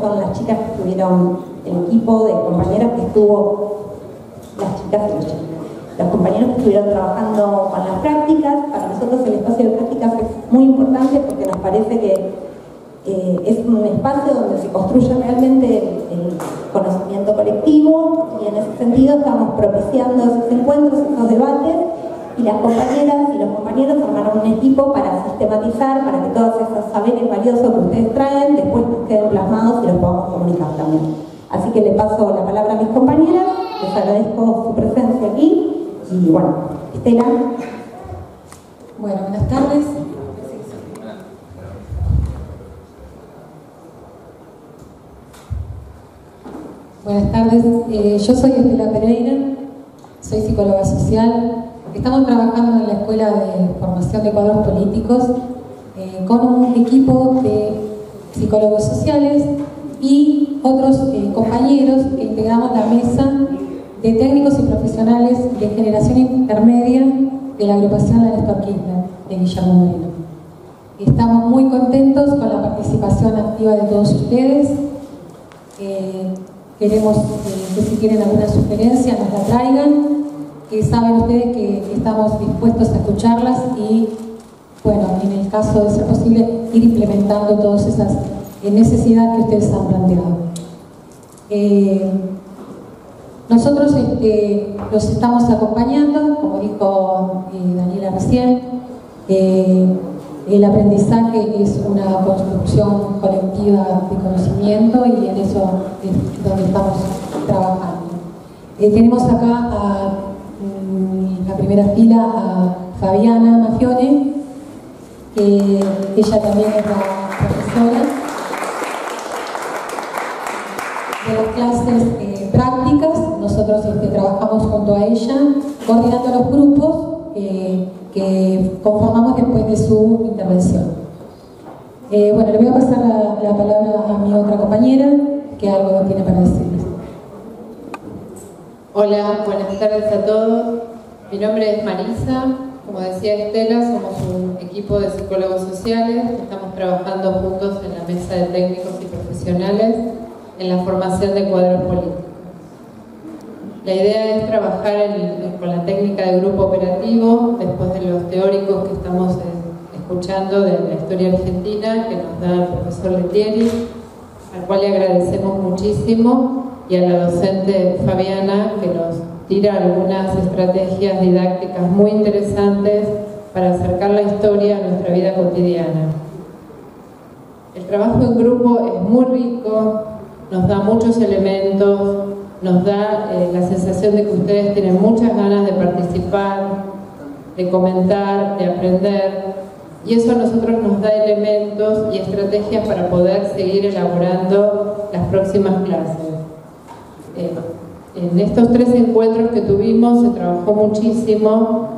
son las chicas que estuvieron, el equipo de compañeras que estuvo, las chicas y los compañeros que estuvieron trabajando con las prácticas. Para nosotros el espacio de prácticas es muy importante porque nos parece que es un espacio donde se construye realmente el conocimiento colectivo, y en ese sentido estamos propiciando esos encuentros, esos debates, y las compañeras y los compañeros armaron un equipo para sistematizar, para que todos esos saberes valiosos que ustedes traen después nos queden plasmados y los podamos comunicar también. Así que le paso la palabra a mis compañeras, les agradezco su presencia aquí, y bueno, Estela. Bueno, buenas tardes. Buenas tardes, yo soy Estela Pereira, soy psicóloga social. Estamos trabajando en la Escuela de Formación de Cuadros Políticos con un equipo de psicólogos sociales y otros compañeros que integramos la mesa de técnicos y profesionales de generación intermedia de la agrupación La Néstor Kirchner de Guillermo Moreno. Estamos muy contentos con la participación activa de todos ustedes. Queremos que si tienen alguna sugerencia nos la traigan, que saben ustedes que estamos dispuestos a escucharlas y, bueno, en el caso de ser posible, ir implementando todas esas necesidades que ustedes han planteado. Nosotros los estamos acompañando, como dijo Daniela recién. El aprendizaje es una construcción colectiva de conocimiento y en eso es donde estamos trabajando. Tenemos acá en la primera fila a Fabiana Mafione, que ella también es la profesora de las clases prácticas. Nosotros trabajamos junto a ella, coordinando los grupos que conformamos después de su intervención. Bueno, le voy a pasar la palabra a mi otra compañera, que algo tiene para decirles. Hola, buenas tardes a todos. Mi nombre es Marisa. Como decía Estela, somos un equipo de psicólogos sociales que estamos trabajando juntos en la mesa de técnicos y profesionales en la formación de cuadros políticos. La idea es trabajar con la técnica de grupo operativo, después de los teóricos que estamos escuchando de la historia argentina que nos da el profesor Lettieri, al cual le agradecemos muchísimo, y a la docente Fabiana, que nos tira algunas estrategias didácticas muy interesantes para acercar la historia a nuestra vida cotidiana. El trabajo en grupo es muy rico, nos da muchos elementos, nos da la sensación de que ustedes tienen muchas ganas de participar, de comentar, de aprender, y eso a nosotros nos da elementos y estrategias para poder seguir elaborando las próximas clases. En estos 3 encuentros que tuvimos se trabajó muchísimo,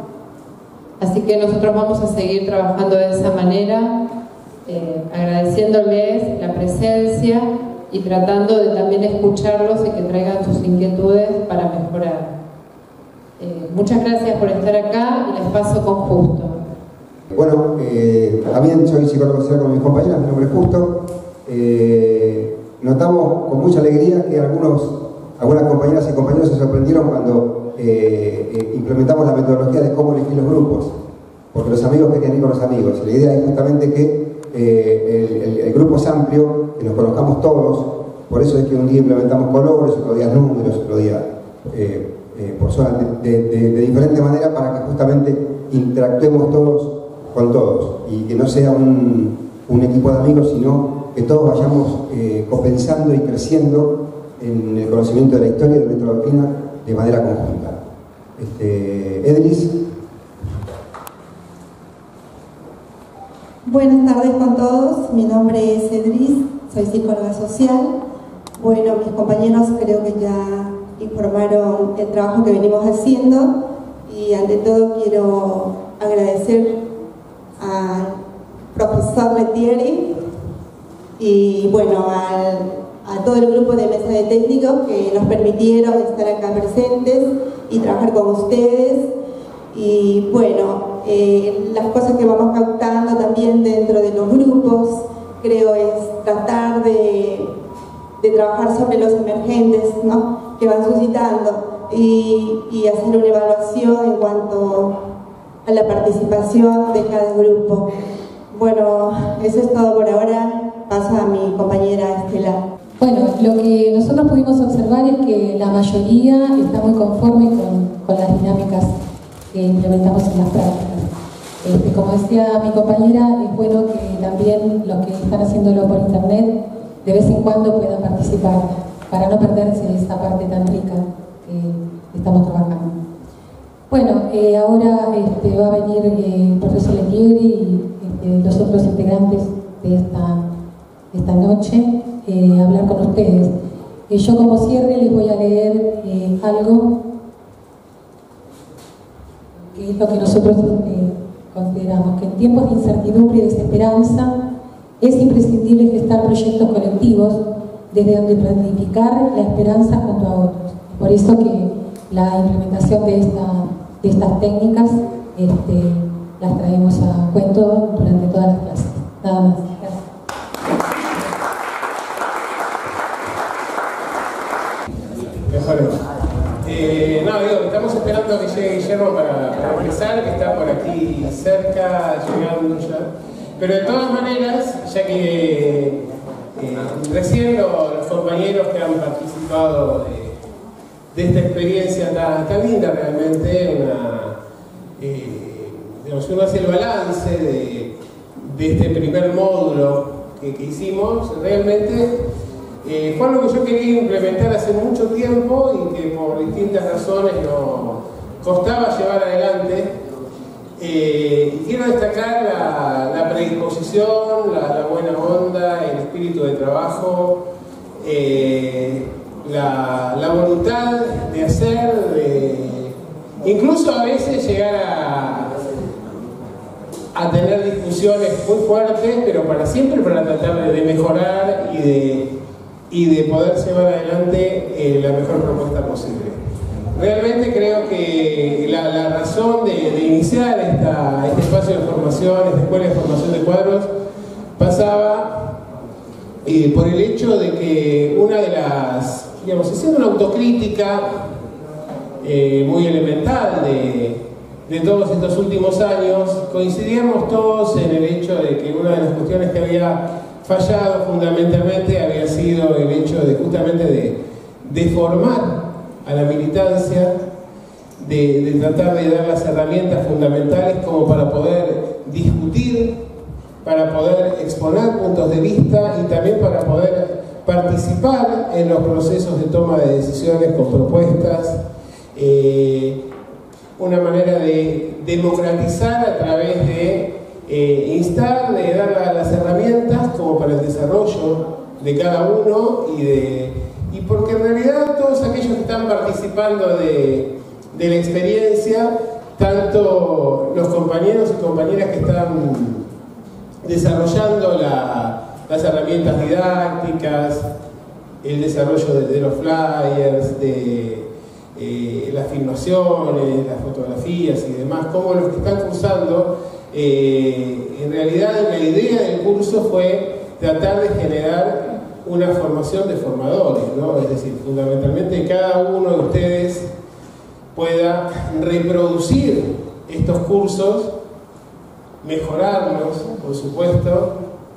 así que nosotros vamos a seguir trabajando de esa manera, agradeciéndoles la presencia y tratando de también escucharlos y que traigan sus inquietudes para mejorar. Muchas gracias por estar acá y les paso con Justo. Bueno, también soy psicólogo social con mis compañeras, mi nombre es Justo. Notamos con mucha alegría que algunas compañeras y compañeros se sorprendieron cuando implementamos la metodología de cómo elegir los grupos, porque los amigos querían ir con los amigos. La idea es justamente que el grupo es amplio, que nos conozcamos todos, por eso es que un día implementamos colores, otro día números, otro día por zonas de diferente manera, para que justamente interactuemos todos con todos y que no sea un equipo de amigos, sino que todos vayamos compensando y creciendo en el conocimiento de la historia y de nuestra doctrina de manera conjunta. Edris. Buenas tardes con todos, mi nombre es Edris, soy psicóloga social. Bueno, mis compañeros creo que ya informaron el trabajo que venimos haciendo y ante todo quiero agradecer al profesor Lettieri y bueno, a todo el grupo de mesa de técnicos que nos permitieron estar acá presentes y trabajar con ustedes. Y bueno, las cosas que vamos captando también dentro de los grupos, creo es tratar de trabajar sobre los emergentes, ¿no?, que van suscitando y hacer una evaluación en cuanto a la participación de cada grupo. Bueno, eso es todo por ahora. Paso a mi compañera Estela. Bueno, lo que nosotros pudimos observar es que la mayoría está muy conforme con las dinámicas que implementamos en las prácticas. Como decía mi compañera, es bueno que también los que están haciéndolo por internet de vez en cuando puedan participar, para no perderse esta parte tan rica que estamos trabajando. Bueno, ahora va a venir el profesor Lettieri y los otros integrantes de esta noche a hablar con ustedes. Yo como cierre les voy a leer algo que es lo que nosotros consideramos, que en tiempos de incertidumbre y desesperanza es imprescindible gestar proyectos colectivos desde donde planificar la esperanza junto a otros. Por eso que la implementación de estas técnicas las traemos a cuento durante todas las clases. Nada más. Gracias. Estamos esperando a que llegue Guillermo para empezar, que está por aquí cerca, llegando ya. Pero de todas maneras, ya que recién los compañeros que han participado de esta experiencia tan linda realmente, uno hace el balance de este primer módulo que hicimos, realmente fue algo que yo quería implementar hace mucho tiempo y que por distintas razones no costaba llevar adelante. Y quiero destacar la predisposición, la buena onda, el espíritu de trabajo, la voluntad de hacer, incluso a veces llegar a tener discusiones muy fuertes, pero siempre para tratar de mejorar y de poder llevar adelante la mejor propuesta posible. Realmente creo que la razón de iniciar este espacio de formación, esta escuela de formación de cuadros, pasaba por el hecho de que una de las, haciendo una autocrítica muy elemental de todos estos últimos años, coincidíamos todos en el hecho de que una de las cuestiones que había fallado fundamentalmente había sido el hecho de justamente de formar a la militancia, de tratar de dar las herramientas fundamentales como para poder discutir, para poder exponer puntos de vista y también para poder participar en los procesos de toma de decisiones con propuestas, una manera de democratizar a través de instar, de dar las herramientas como para el desarrollo de cada uno y porque en realidad todos aquellos que están participando de la experiencia, tanto los compañeros y compañeras que están desarrollando las herramientas didácticas, el desarrollo de los flyers, de las filmaciones, las fotografías y demás, como los que están cursando, en realidad la idea del curso fue tratar de generar una formación de formadores, ¿no? Es decir, fundamentalmente cada uno de ustedes pueda reproducir estos cursos, mejorarlos, por supuesto,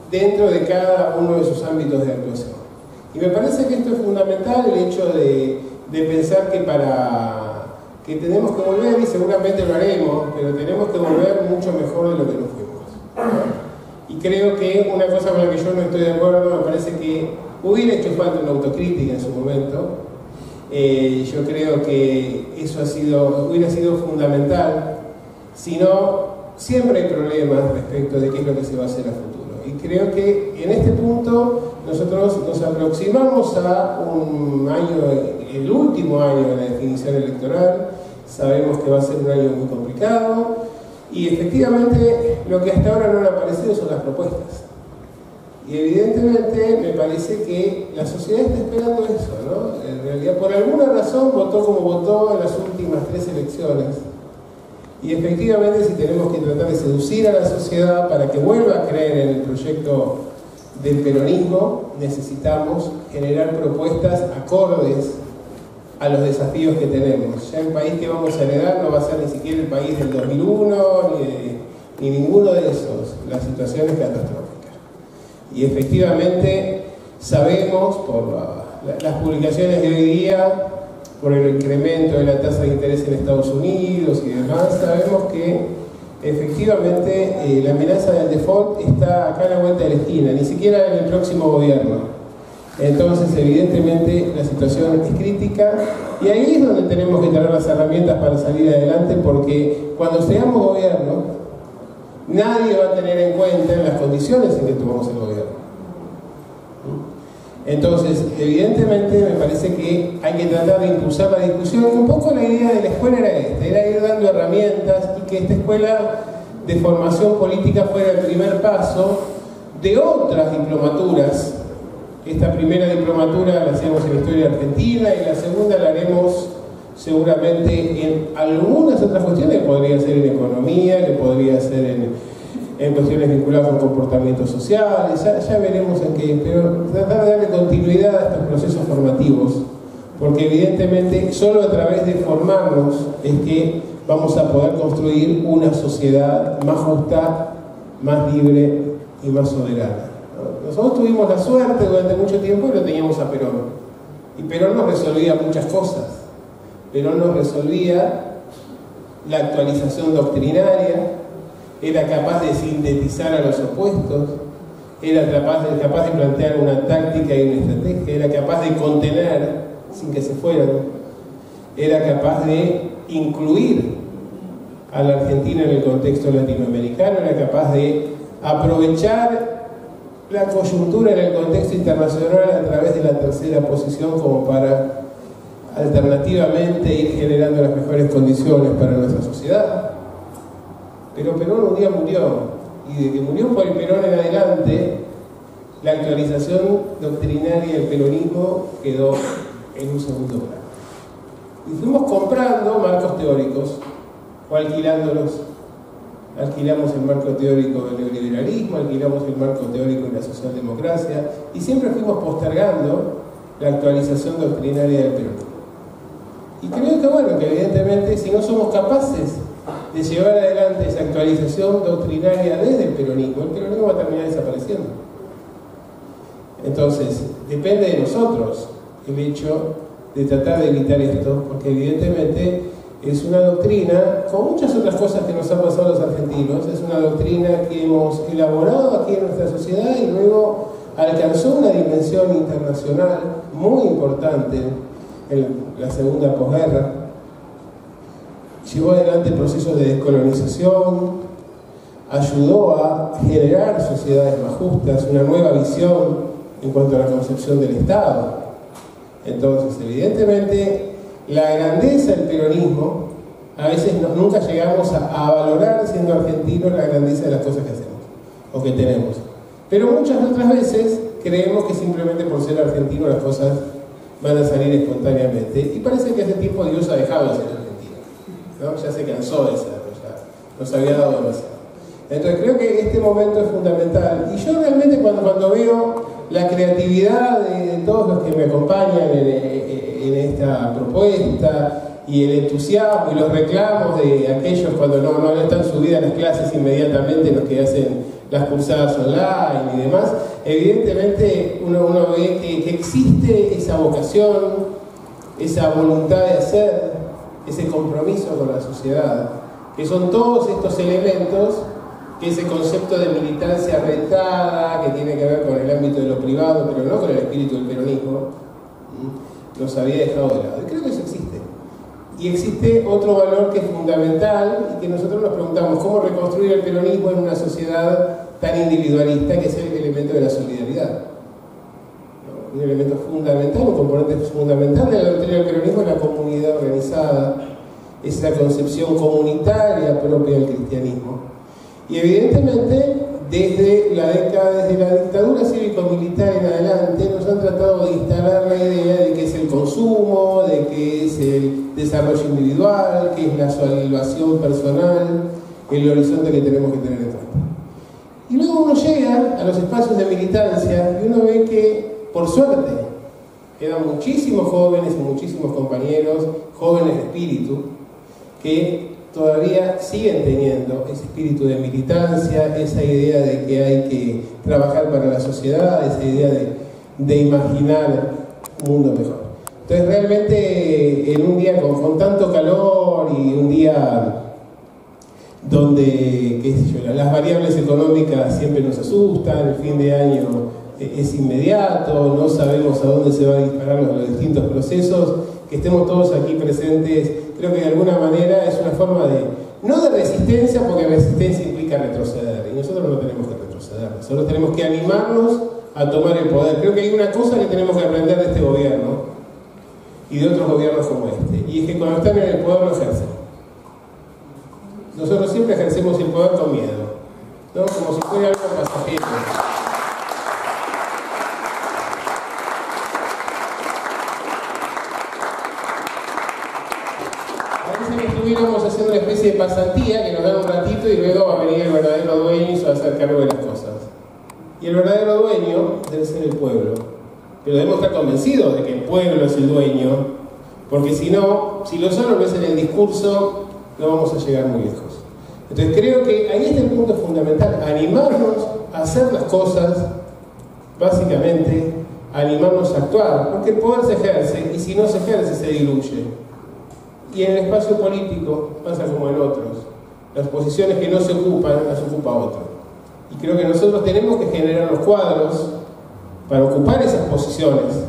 dentro de cada uno de sus ámbitos de actuación. Y me parece que esto es fundamental, el hecho de pensar que tenemos que volver, y seguramente lo haremos, pero tenemos que volver mucho mejor de lo que nos fuimos. Y creo que una cosa con la que yo no estoy de acuerdo, me parece que hubiera hecho falta una autocrítica en su momento. Yo creo que eso hubiera sido fundamental. Si no, siempre hay problemas respecto de qué es lo que se va a hacer a futuro. Y creo que en este punto nosotros nos aproximamos a un año, el último año de la definición electoral. Sabemos que va a ser un año muy complicado y efectivamente lo que hasta ahora no ha aparecido son las propuestas. Y evidentemente me parece que la sociedad está esperando eso, ¿no? En realidad, por alguna razón votó como votó en las últimas 3 elecciones. Y efectivamente, si tenemos que tratar de seducir a la sociedad para que vuelva a creer en el proyecto del peronismo necesitamos generar propuestas acordes a los desafíos que tenemos. Ya el país que vamos a heredar no va a ser ni siquiera el país del 2001, ni ninguno de esos. La situación es catastrófica. Y efectivamente sabemos, por las publicaciones de hoy día, por el incremento de la tasa de interés en Estados Unidos y demás, sabemos que efectivamente la amenaza del default está acá a la vuelta de la esquina, ni siquiera en el próximo gobierno. Entonces, evidentemente, la situación es crítica y ahí es donde tenemos que tener las herramientas para salir adelante, porque cuando seamos gobierno, nadie va a tener en cuenta las condiciones en que tomamos el gobierno. Entonces, evidentemente, me parece que hay que tratar de impulsar la discusión. Un poco la idea de la escuela era esta, era ir dando herramientas y que esta escuela de formación política fuera el primer paso de otras diplomaturas. Esta primera diplomatura la hacemos en Historia Argentina y la segunda la haremos seguramente en algunas otras cuestiones, que podría ser en economía, que podría ser en cuestiones vinculadas con comportamientos sociales, ya veremos en qué, pero tratar de darle continuidad a estos procesos formativos, porque evidentemente solo a través de formarnos es que vamos a poder construir una sociedad más justa, más libre y más soberana. Nosotros tuvimos la suerte durante mucho tiempo que lo teníamos a Perón, y Perón nos resolvía muchas cosas. Perón nos resolvía la actualización doctrinaria, era capaz de sintetizar a los opuestos, era capaz de plantear una táctica y una estrategia, era capaz de contener sin que se fueran, era capaz de incluir a la Argentina en el contexto latinoamericano, era capaz de aprovechar la coyuntura en el contexto internacional a través de la tercera posición como para alternativamente ir generando las mejores condiciones para nuestra sociedad. Pero Perón un día murió, y de que murió por el Perón en adelante, la actualización doctrinaria del peronismo quedó en un segundo plano. Y fuimos comprando marcos teóricos o alquilándolos. Alquilamos el marco teórico del neoliberalismo, alquilamos el marco teórico de la socialdemocracia y siempre fuimos postergando la actualización doctrinaria del peronismo. Y creo que bueno, que evidentemente si no somos capaces de llevar adelante esa actualización doctrinaria desde el peronismo va a terminar desapareciendo. Entonces, depende de nosotros el hecho de tratar de evitar esto, porque evidentemente es una doctrina, con muchas otras cosas que nos han pasado a los argentinos, es una doctrina que hemos elaborado aquí en nuestra sociedad y luego alcanzó una dimensión internacional muy importante en la segunda posguerra. Llevó adelante procesos de descolonización, ayudó a generar sociedades más justas, una nueva visión en cuanto a la concepción del Estado. Entonces, evidentemente, la grandeza del peronismo, a veces nunca llegamos a valorar, siendo argentinos, la grandeza de las cosas que hacemos o que tenemos. Pero muchas otras veces creemos que simplemente por ser argentino las cosas van a salir espontáneamente. Y parece que hace tiempo Dios ha dejado de ser argentino, ¿no? Ya se cansó de serlo, ya nos había dado demasiado. Entonces creo que este momento es fundamental. Y yo realmente cuando veo la creatividad de todos los que me acompañan en esta propuesta y el entusiasmo y los reclamos de aquellos cuando no están subidas las clases inmediatamente, los que hacen las cursadas online y demás, evidentemente uno ve que existe esa vocación, esa voluntad de hacer, ese compromiso con la sociedad, que son todos estos elementos que ese concepto de militancia rentada, que tiene que ver con el ámbito de lo privado, pero no con el espíritu del peronismo, nos había dejado de lado. Y creo que eso existe. Y existe otro valor que es fundamental y que nosotros nos preguntamos cómo reconstruir el peronismo en una sociedad tan individualista, que es el elemento de la solidaridad. ¿No? Un elemento fundamental, un componente fundamental de la doctrina del peronismo es la comunidad organizada, es la concepción comunitaria propia del cristianismo. Y evidentemente, desde la dictadura cívico-militar en adelante, nos han tratado de instalar la idea de que es el consumo, de que es el desarrollo individual, que es la salvación personal, el horizonte que tenemos que tener en cuenta. Y luego uno llega a los espacios de militancia y uno ve que, por suerte, quedan muchísimos jóvenes y muchísimos compañeros, jóvenes de espíritu, que todavía siguen teniendo ese espíritu de militancia, esa idea de que hay que trabajar para la sociedad, esa idea de imaginar un mundo mejor. Entonces realmente en un día con tanto calor y un día donde, qué sé yo, las variables económicas siempre nos asustan, el fin de año es inmediato, no sabemos a dónde se van a disparar los distintos procesos, que estemos todos aquí presentes, creo que de alguna manera es una forma de, no de resistencia, porque resistencia implica retroceder, y nosotros no tenemos que retroceder, nosotros tenemos que animarnos a tomar el poder. Creo que hay una cosa que tenemos que aprender de este gobierno y de otros gobiernos como este, y es que cuando están en el poder lo ejercen. Nosotros siempre ejercemos el poder con miedo, ¿no? Como si fuera algo pasajero. Parece que estuviéramos haciendo una especie de pasantía que nos da un ratito y luego va a venir el verdadero dueño y se va a hacer cargo de las cosas. Y el verdadero dueño debe ser el pueblo. Pero debemos estar convencidos de que el pueblo es el dueño, porque si no, si lo solo no es en el discurso, no vamos a llegar muy lejos. Entonces creo que ahí está el punto fundamental, animarnos a hacer las cosas, básicamente, animarnos a actuar, porque el poder se ejerce, y si no se ejerce, se diluye. Y en el espacio político pasa como en otros, las posiciones que no se ocupan, las ocupa otro. Y creo que nosotros tenemos que generar los cuadros para ocupar esas posiciones.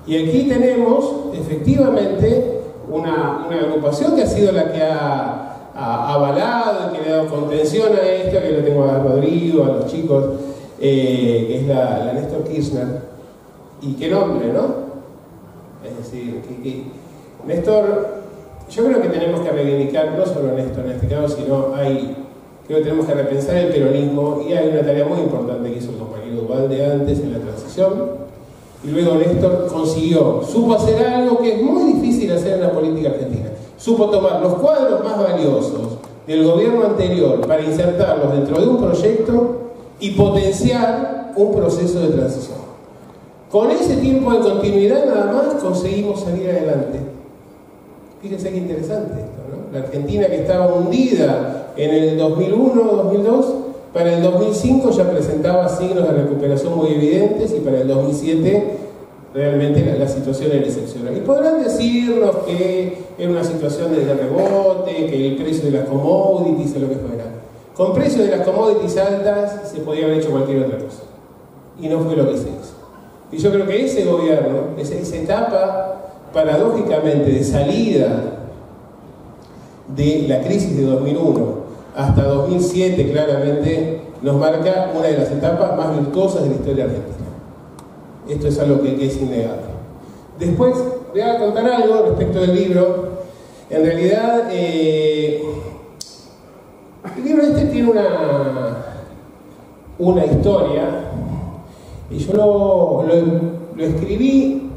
Y aquí tenemos, efectivamente, una agrupación que ha sido la que ha avalado y que le ha dado contención a esto, que lo tengo a Rodrigo, a los chicos, que es la Néstor Kirchner. Y qué nombre, ¿no? Es decir, que Néstor, yo creo que tenemos que reivindicar, no solo Néstor en este caso, sino creo que tenemos que repensar el peronismo, y hay una tarea muy importante que hizo el compañero Duvalde antes en la transición, y luego Néstor supo hacer algo que es muy difícil hacer en la política argentina. Supo tomar los cuadros más valiosos del gobierno anterior para insertarlos dentro de un proyecto y potenciar un proceso de transición. Con ese tiempo de continuidad nada más conseguimos salir adelante. Fíjense qué interesante esto, ¿no? La Argentina, que estaba hundida en el 2001-2002, para el 2005 ya presentaba signos de recuperación muy evidentes, y para el 2007 realmente la situación era excepcional. Y podrán decirnos que era una situación de rebote, que el precio de las commodities o lo que fuera. Con precios de las commodities altas se podía haber hecho cualquier otra cosa. Y no fue lo que se hizo. Y yo creo que ese gobierno, esa etapa paradójicamente de salida de la crisis de 2001 hasta 2007, claramente nos marca una de las etapas más virtuosas de la historia argentina. Esto es algo que es innegable. Después voy a contar algo respecto del libro. En realidad, el libro este tiene una historia, y yo lo escribí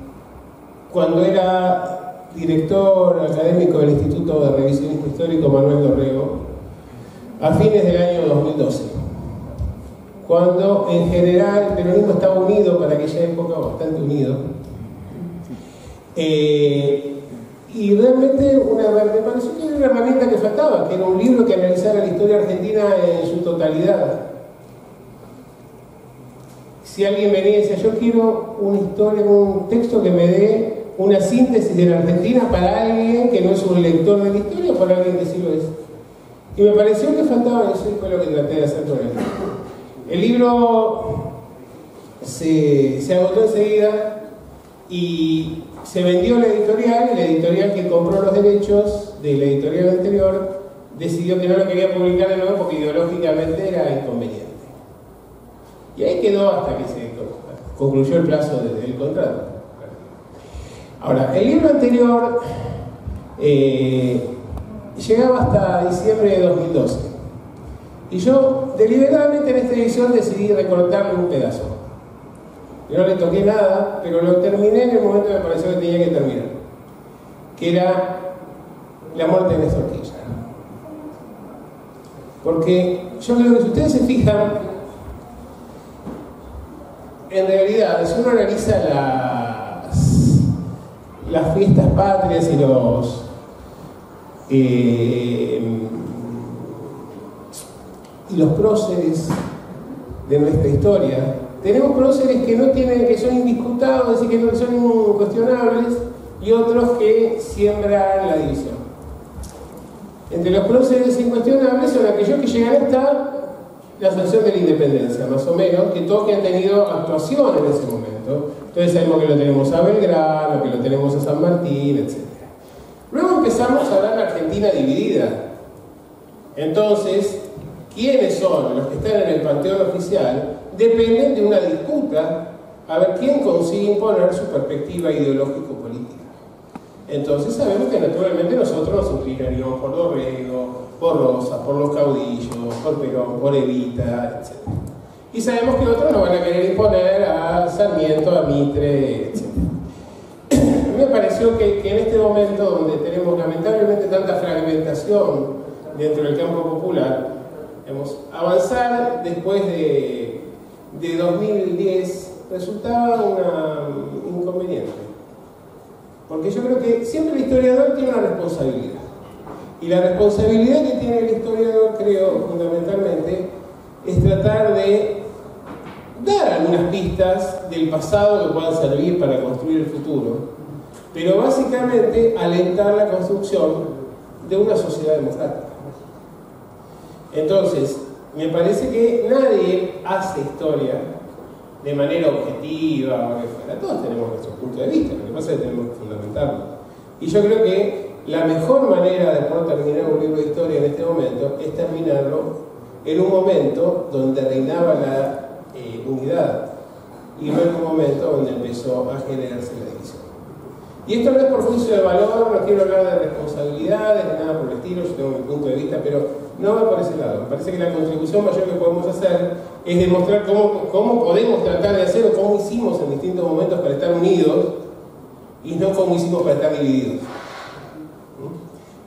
cuando era director académico del Instituto de Revisionismo Histórico Manuel Dorrego, a fines del año 2012, cuando en general el peronismo estaba unido, para aquella época bastante unido, y realmente me pareció que era una herramienta que faltaba, que era un libro que analizara la historia argentina en su totalidad. Si alguien venía y decía, yo quiero una historia, un texto que me dé una síntesis de la Argentina para alguien que no es un lector de la historia, o para alguien que sí lo es. Y me pareció que faltaba eso, y fue lo que traté de hacer con él. El libro se agotó enseguida y se vendió a la editorial, y la editorial que compró los derechos de la editorial anterior decidió que no lo quería publicar de nuevo porque ideológicamente era inconveniente. Y ahí quedó hasta que se concluyó el plazo del contrato. Ahora, el libro anterior llegaba hasta diciembre de 2012. Y yo deliberadamente en esta edición decidí recortarle un pedazo. Yo no le toqué nada, pero lo terminé en el momento que me pareció que tenía que terminar, que era la muerte de Néstor Kirchner. Porque yo creo que si ustedes se fijan, en realidad, si uno analiza las fiestas patrias y los próceres de nuestra historia, tenemos próceres que son indiscutados, es decir, que no son incuestionables, y otros que siembran la división. Entre los próceres incuestionables son aquellos que llegan hasta la sanción de la independencia, más o menos, que todos que han tenido actuación en ese momento. Entonces sabemos que lo tenemos a Belgrano, que lo tenemos a San Martín, etc. Luego empezamos a hablar de Argentina dividida. Entonces, ¿quiénes son los que están en el panteón oficial? Dependen de una disputa a ver quién consigue imponer su perspectiva ideológico-política. Entonces sabemos que naturalmente nosotros nos inclinaríamos por Dorrego, por Rosas, por los caudillos, por Perón, por Evita, etc. Y sabemos que otros no van a querer imponer a Sarmiento, a Mitre, etc. Me pareció que en este momento donde tenemos lamentablemente tanta fragmentación dentro del campo popular, avanzar después de 2010 resultaba un inconveniente. Porque yo creo que siempre el historiador tiene una responsabilidad. Y la responsabilidad que tiene el historiador, creo, fundamentalmente, es tratar de dar algunas pistas del pasado que puedan servir para construir el futuro, pero básicamente alentar la construcción de una sociedad democrática. Entonces, me parece que nadie hace historia de manera objetiva o que fuera. Todos tenemos nuestro punto de vista, lo que pasa es que tenemos que fundamentarlo. Y yo creo que la mejor manera de poder terminar un libro de historia en este momento es terminarlo en un momento donde reinaba la unidad y no en un momento donde empezó a generarse la división. Y esto no es por juicio de valor, no quiero hablar de responsabilidades, ni nada por el estilo, yo tengo mi punto de vista, pero no va por ese lado. Me parece que la contribución mayor que podemos hacer es demostrar cómo podemos tratar de hacer o cómo hicimos en distintos momentos para estar unidos y no cómo hicimos para estar divididos.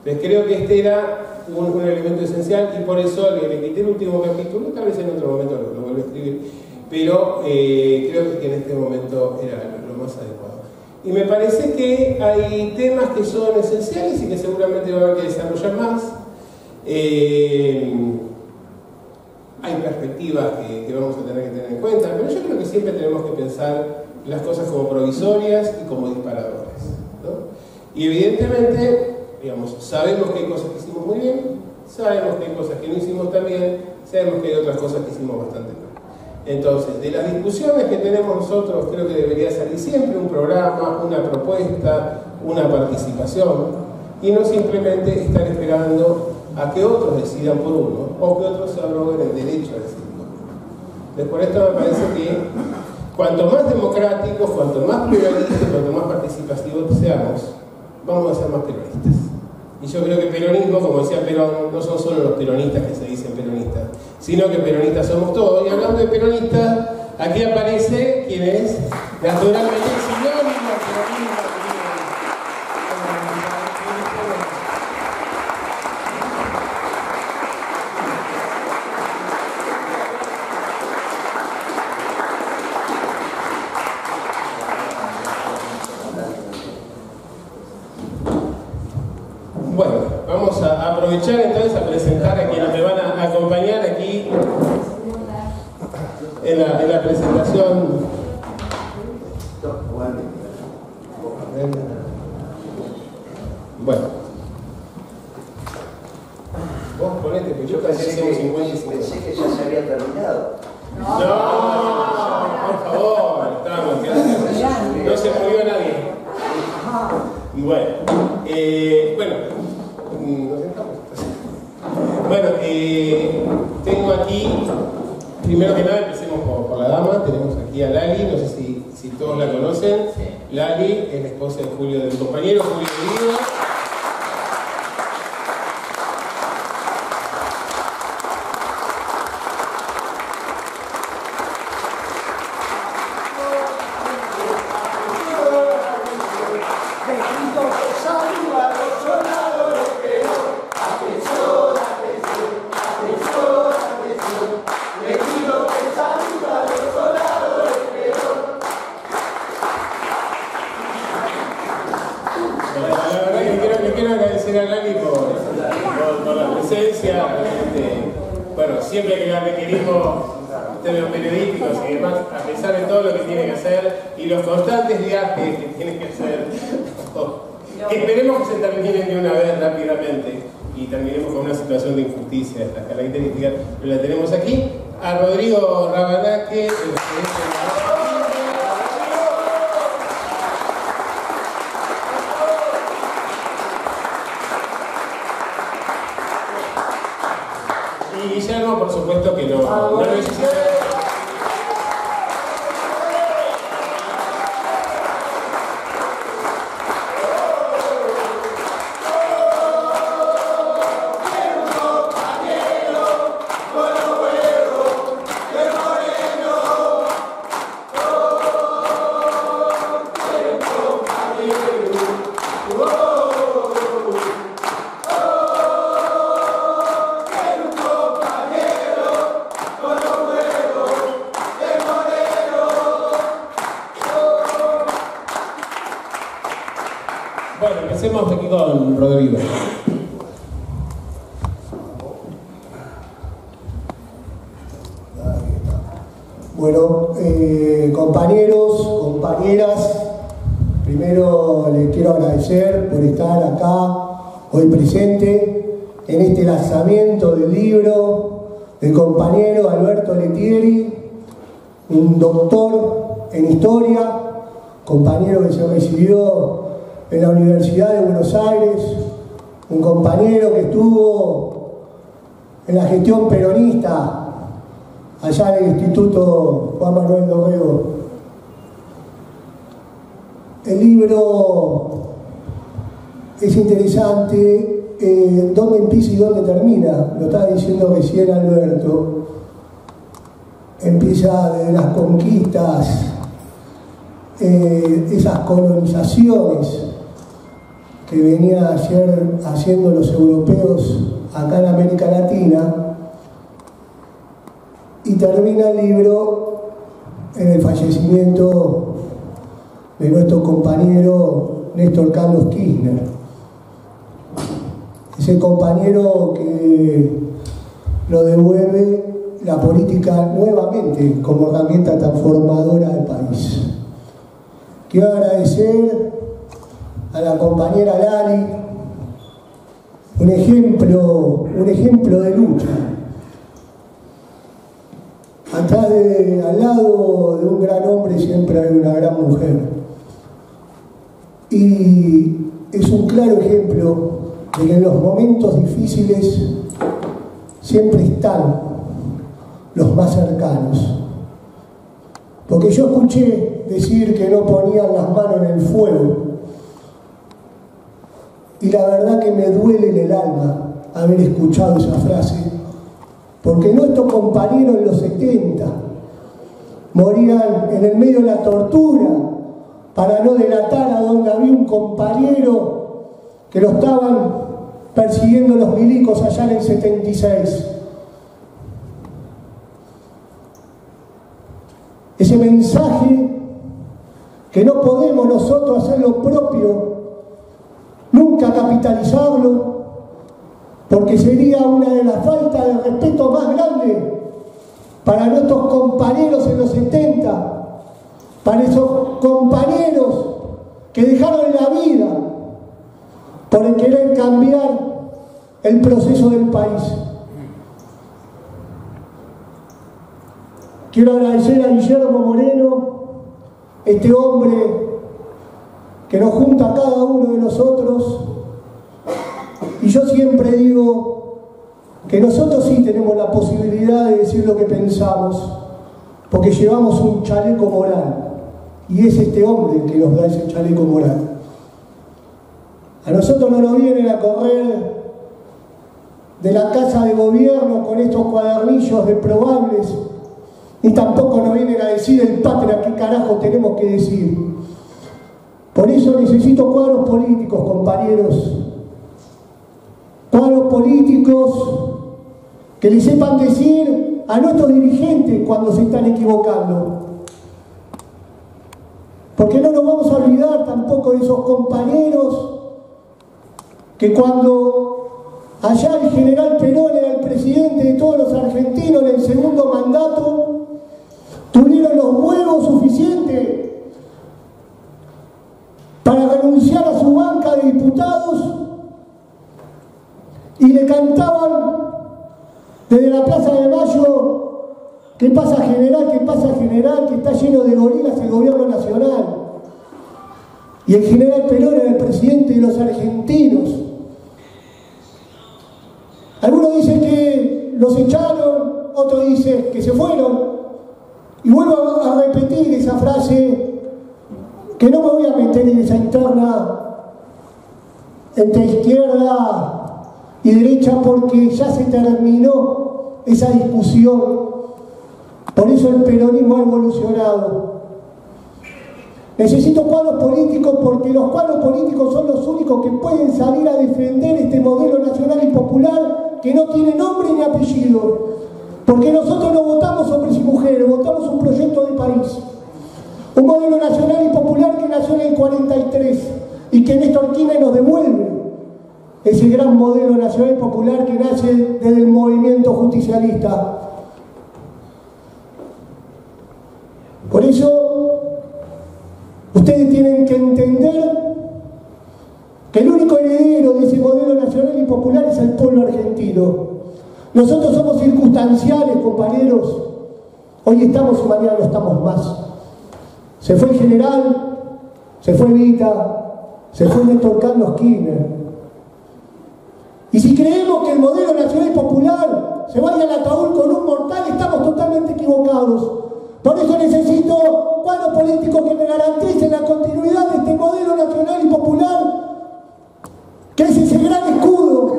Entonces creo que este era un elemento esencial y por eso le quité el último capítulo, tal vez en otro momento lo vuelvo a escribir, pero creo que en este momento era lo más adecuado. Y me parece que hay temas que son esenciales y que seguramente va a haber que desarrollar más. Hay perspectivas que vamos a tener que tener en cuenta, pero yo creo que siempre tenemos que pensar las cosas como provisorias y como disparadores, ¿no? Y evidentemente, digamos, sabemos que hay cosas que hicimos muy bien, sabemos que hay cosas que no hicimos tan bien, sabemos que hay otras cosas que hicimos bastante mal. Entonces, de las discusiones que tenemos nosotros, creo que debería salir siempre un programa, una propuesta, una participación, y no simplemente estar esperando a que otros decidan por uno, o que otros se arroguen el derecho a decidir por uno. Entonces, por esto me parece que cuanto más democráticos, cuanto más pluralistas, cuanto más participativos seamos, vamos a ser más peronistas. Y yo creo que peronismo, como decía Perón, no son solo los peronistas que se dicen peronistas, sino que peronistas somos todos. Y hablando de peronistas, aquí aparece quien es naturalmente el sinónimo de peronismo. Bueno, vamos a aprovechar entonces a presentar a quienes me van a acompañar aquí en la presentación. Bueno, vos ponete, porque yo pensé que 50 y 50. Pensé que ya se había terminado. No, por favor, estamos, no se murió nadie. Bueno, tengo aquí, primero que nada empecemos por la dama, tenemos aquí a Lali, no sé si todos la conocen. Lali es la esposa de Julio, del compañero Julio de Vigo. quiero agradecer a Lali por la presencia. Bueno, siempre que la requerimos, temas periodísticos y demás, a pesar de todo lo que tiene que hacer y los constantes viajes que tiene que hacer, que esperemos que se terminen de una vez rápidamente y terminemos con una situación de injusticia de estas características, pero la tenemos aquí. A Rodrigo Rabanaque, y Guillermo, por supuesto que no necesita. Bueno, empecemos aquí con Rodrigo. Bueno, compañeros, compañeras, primero les quiero agradecer por estar acá hoy presente en este lanzamiento del libro del compañero Alberto Letieri, un doctor en historia, compañero que se recibió en la Universidad de Buenos Aires, un compañero que estuvo en la gestión peronista allá en el Instituto Juan Manuel Dorrego. El libro es interesante, dónde empieza y dónde termina, lo estaba diciendo recién Alberto. Empieza desde las conquistas, esas colonizaciones que venían haciendo los europeos acá en América Latina, y termina el libro en el fallecimiento de nuestro compañero Néstor Carlos Kirchner, ese compañero que lo devuelve la política nuevamente como herramienta transformadora del país. Quiero agradecer a la compañera Lali, un ejemplo de lucha. Al lado de un gran hombre siempre hay una gran mujer. Y es un claro ejemplo de que en los momentos difíciles siempre están los más cercanos. Porque yo escuché decir que no ponían las manos en el fuego. Y la verdad que me duele en el alma haber escuchado esa frase. Porque nuestros compañeros en los 70 morían en el medio de la tortura para no delatar a donde había un compañero que lo estaban persiguiendo los milicos allá en el 76. Ese mensaje que no podemos nosotros hacer lo propio, nunca capitalizarlo, porque sería una de las faltas de respeto más grandes para nuestros compañeros en los 70, para esos compañeros que dejaron la vida por el querer cambiar el proceso del país. Quiero agradecer a Guillermo Moreno, este hombre que nos junta a cada uno de nosotros. Y yo siempre digo que nosotros sí tenemos la posibilidad de decir lo que pensamos, porque llevamos un chaleco moral, y es este hombre el que nos da ese chaleco moral. A nosotros no nos vienen a correr de la casa de gobierno con estos cuadernillos reprobables, ni tampoco nos vienen a decir el patria qué carajo tenemos que decir. Por eso necesito cuadros políticos, compañeros. Cuadros políticos que le sepan decir a nuestros dirigentes cuando se están equivocando. Porque no nos vamos a olvidar tampoco de esos compañeros que cuando allá el general Perón era el presidente de todos los argentinos en el segundo mandato, tuvieron los huevos suficientes para renunciar a su banca de diputados y le cantaban desde la Plaza de Mayo: ¿qué pasa, general? ¿Qué pasa, general? Que está lleno de gorilas el gobierno nacional. Y el general Perón era el presidente de los argentinos. Algunos dicen que los echaron, otros dicen que se fueron. Y vuelvo a repetir esa frase, que no me voy a meter en esa interna entre izquierda y derecha, porque ya se terminó esa discusión. Por eso el peronismo ha evolucionado. Necesito cuadros políticos, porque los cuadros políticos son los únicos que pueden salir a defender este modelo nacional y popular que no tiene nombre ni apellido. Porque nosotros no votamos hombres y mujeres, votamos un proyecto de país. Un modelo nacional y popular que nació en el 43 y que Néstor Kirchner nos devuelve ese gran modelo nacional y popular que nace desde el movimiento justicialista. Por eso, ustedes tienen que entender que el único heredero de ese modelo nacional y popular es el pueblo argentino. Nosotros somos circunstanciales, compañeros. Hoy estamos y mañana no estamos más. Se fue el general, se fue Evita, se fue Néstor Carlos Kirchner. Y si creemos que el modelo nacional y popular se vaya al ataúd con un mortal, estamos totalmente equivocados. Por eso necesito cuadros políticos que me garanticen la continuidad de este modelo nacional y popular, que es ese gran escudo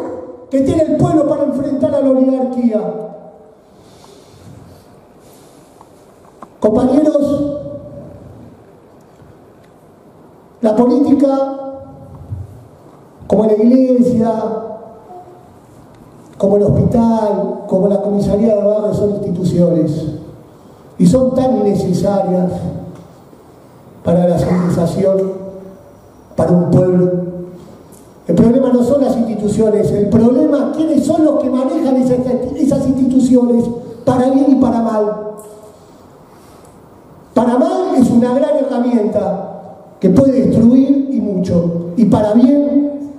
que tiene el pueblo para enfrentar a la oligarquía. Compañeros, la política, como la iglesia, como el hospital, como la comisaría de barrio, son instituciones y son tan necesarias para la civilización, para un pueblo. El problema no son las instituciones, el problema es quiénes son los que manejan esas instituciones, para bien y para mal. Para mal es una gran herramienta que puede destruir y mucho, y para bien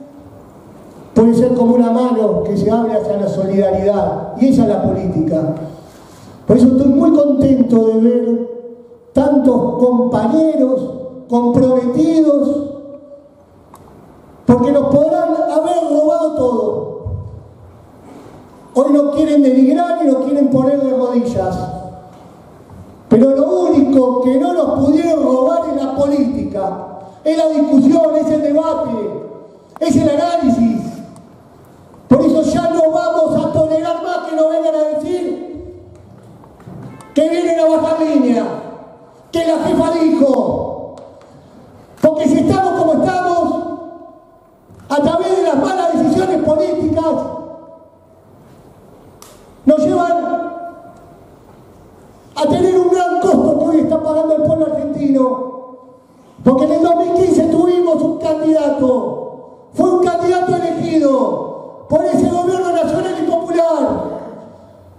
puede ser como una mano que se abre hacia la solidaridad, y esa es la política. Por eso estoy muy contento de ver tantos compañeros comprometidos, porque nos podrán haber robado todo. Hoy nos quieren denigrar y nos quieren poner de rodillas. Pero lo único que no nos pudieron robar es la política, es la discusión, es el debate, es el análisis. Por eso ya no vamos a tolerar más que nos vengan a decir que vienen a bajar línea, que la jefa dijo. Porque si estamos como estamos, a través de las malas decisiones políticas, nos llevan a tener un gran costo que hoy está pagando el pueblo argentino. Porque en el 2015 tuvimos un candidato, fue un candidato elegido por ese gobierno nacional y popular,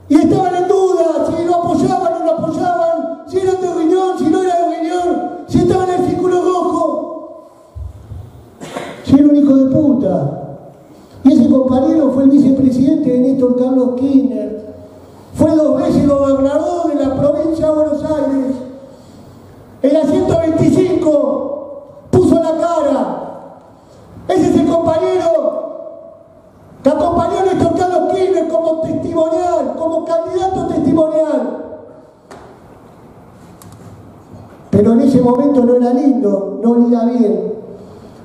y estaban en duda si lo apoyaban o no lo apoyaban, si eran de Riñón, si no era de Riñón, si estaban en el círculo rojo, si era un hijo de puta. Y ese compañero fue el vicepresidente de Néstor Carlos Kirchner, fue 2 veces gobernador de la provincia de Buenos Aires. En la 125 puso la cara. Ese es el compañero que acompañó a Néstor Carlos Kirchner como testimonial, como candidato testimonial. Pero en ese momento no era lindo, no olía bien.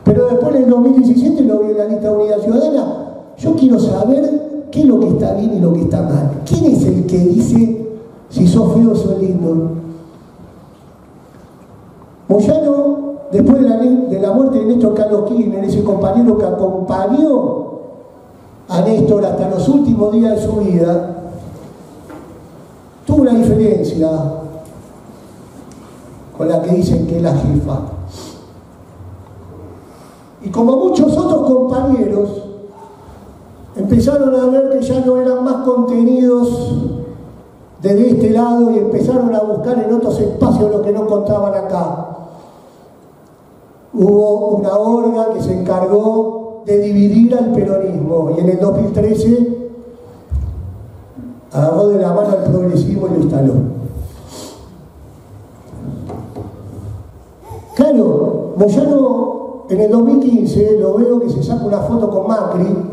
Pero después en el 2017 lo vi en la lista de Unidad Ciudadana. Yo quiero saber qué es lo que está bien y lo que está mal. ¿Quién es el que dice si sos feo o sos lindo? Moyano, después de la muerte de Néstor Carlos Kirchner, ese compañero que acompañó a Néstor hasta los últimos días de su vida, tuvo una diferencia con la que dicen que es la jefa. Y como muchos otros compañeros, empezaron a ver que ya no eran más contenidos desde este lado y empezaron a buscar en otros espacios lo que no contaban acá. Hubo una horda que se encargó de dividir al peronismo y en el 2013 agarró de la mano al progresismo y lo instaló. Claro, Moyano en el 2015 lo veo que se saca una foto con Macri.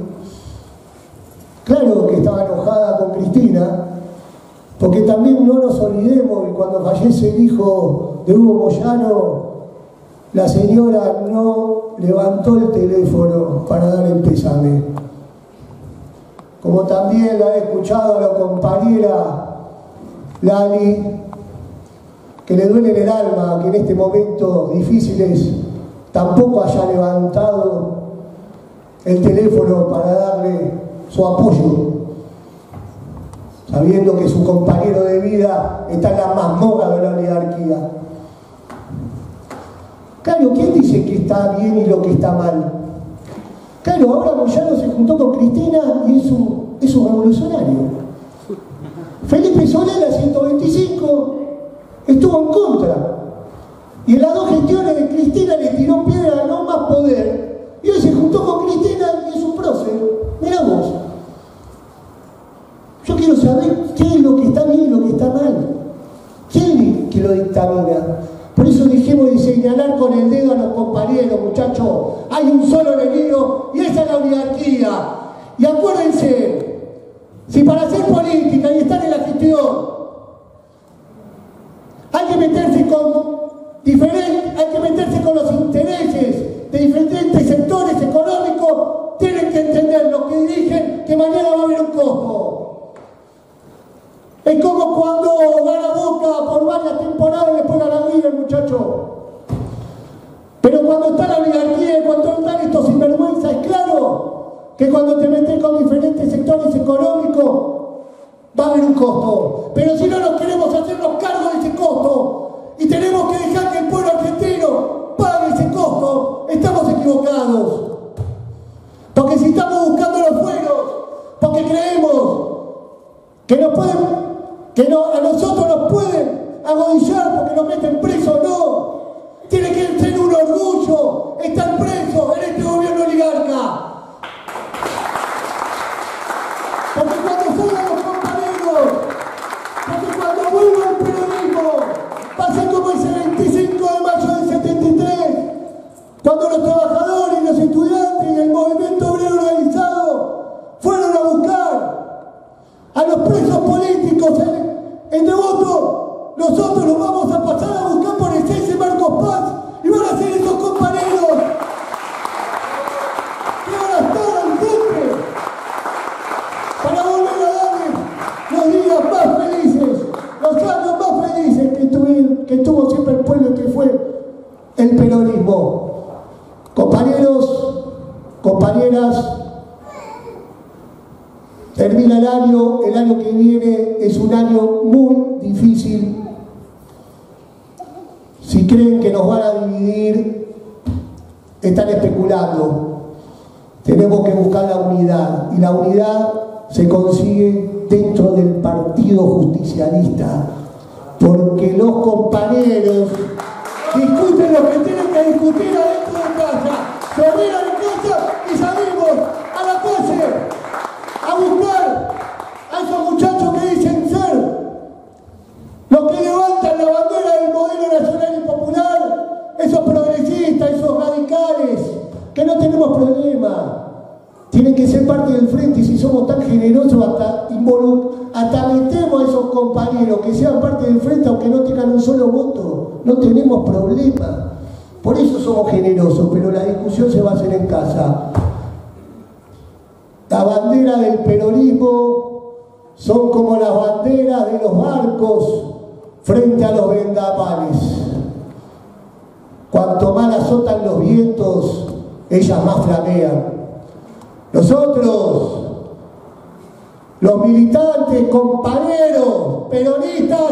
Claro que estaba enojada con Cristina, porque también no nos olvidemos que cuando fallece el hijo de Hugo Moyano, la señora no levantó el teléfono para dar el pésame. Como también la he escuchado a la compañera Lali, que le duele en el alma que en este momento difíciles tampoco haya levantado el teléfono para darle su apoyo, sabiendo que su compañero de vida está en la mazmorra de la oligarquía. Claro, ¿quién dice que está bien y lo que está mal? Claro, ahora Moyano se juntó con Cristina y es un revolucionario. Felipe Solá, la 125, estuvo en contra. Y en las dos gestiones de Cristina le tiró piedra a no más poder. Y hoy se juntó con Cristina y es un prócer. Mirá vos. Yo quiero saber qué es lo que está bien y lo que está mal. ¿Quién es que lo dictamina? Por eso dejemos de señalar con el dedo a los compañeros, muchachos. Hay un solo enemigo y esa es la oligarquía. Y acuérdense, si para hacer política y estar en la gestión hay que meterse con los intereses de diferentes sectores económicos, tienen que entender los que dirigen que mañana va a haber un costo. Es como cuando gana Boca por varias temporadas y después gana River, muchachos. Pero cuando está la oligarquía y cuando están estos sinvergüenzas, es claro que cuando te metes con diferentes sectores económicos va a haber un costo. Pero si no nos queremos hacernos cargo de ese costo y tenemos que dejar que el pueblo argentino pague ese costo, estamos equivocados. Porque si estamos buscando los fueros, porque creemos que a nosotros nos pueden agudillar porque nos meten presos, no. Tiene que ser un orgullo estar preso en este gobierno oligarca. Porque cuando salgan los compañeros, porque cuando vuelva el peronismo, va a ser como ese 25 de mayo del 73, cuando los trabajadores y los estudiantes y el movimiento obrero organizado fueron a buscar a los presos políticos en Devoto. Nosotros los vamos a pasar a buscar por el 6 de Marcos Paz y van a ser esos compañeros que van a estar al frente para volver a darles los días más felices, los años más felices que tuvo siempre el pueblo, que fue el peronismo. Compañeros, compañeras, termina el año que viene es un año muy difícil. Si creen que nos van a dividir, están especulando. Tenemos que buscar la unidad, y la unidad se consigue dentro del Partido Justicialista, porque los compañeros discuten lo que tienen que discutir adentro de casa, se olvidan de casa y salimos a la calle a buscar a esos muchachos que dicen ser los que levantan la bandera del modelo nacional y popular, esos progresistas, esos radicales, que no tenemos problema. Tienen que ser parte del frente, y si somos tan generosos hasta metemos a esos compañeros que sean parte del frente aunque no tengan un solo voto, no tenemos problema. Por eso somos generosos, pero la discusión se va a hacer en casa. La bandera del peronismo son como las banderas de los barcos frente a los vendavales. Cuanto más azotan los vientos, ellas más flamean. Nosotros, los militantes, compañeros, peronistas,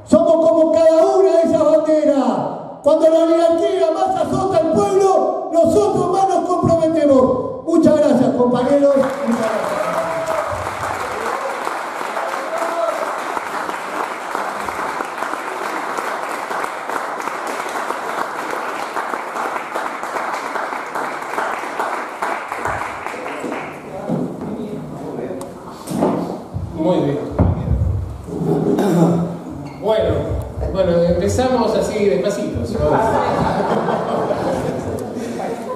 somos como cada una de esas banderas. Cuando la oligarquía más azota al pueblo, nosotros más nos comprometemos. Muchas gracias, compañeros. Muchas gracias. Muy bien. Bueno, empezamos así despacito.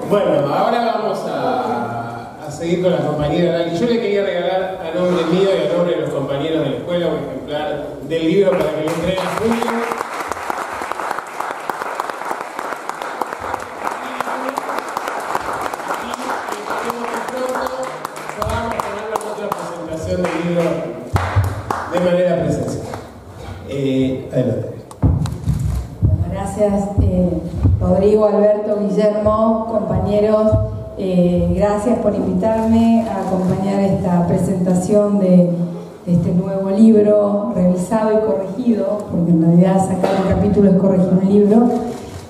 Bueno, ahora vamos a seguir con la compañera Lali. Yo le quería regalar a nombre mío y a nombre de los compañeros de la escuela un ejemplar del libro para que lo entreguen a Julio. Del libro de manera presencial. Adelante. Gracias, Rodrigo, Alberto, Guillermo, compañeros. Gracias por invitarme a acompañar esta presentación de este nuevo libro, revisado y corregido, porque en realidad sacar un capítulo es corregir un libro.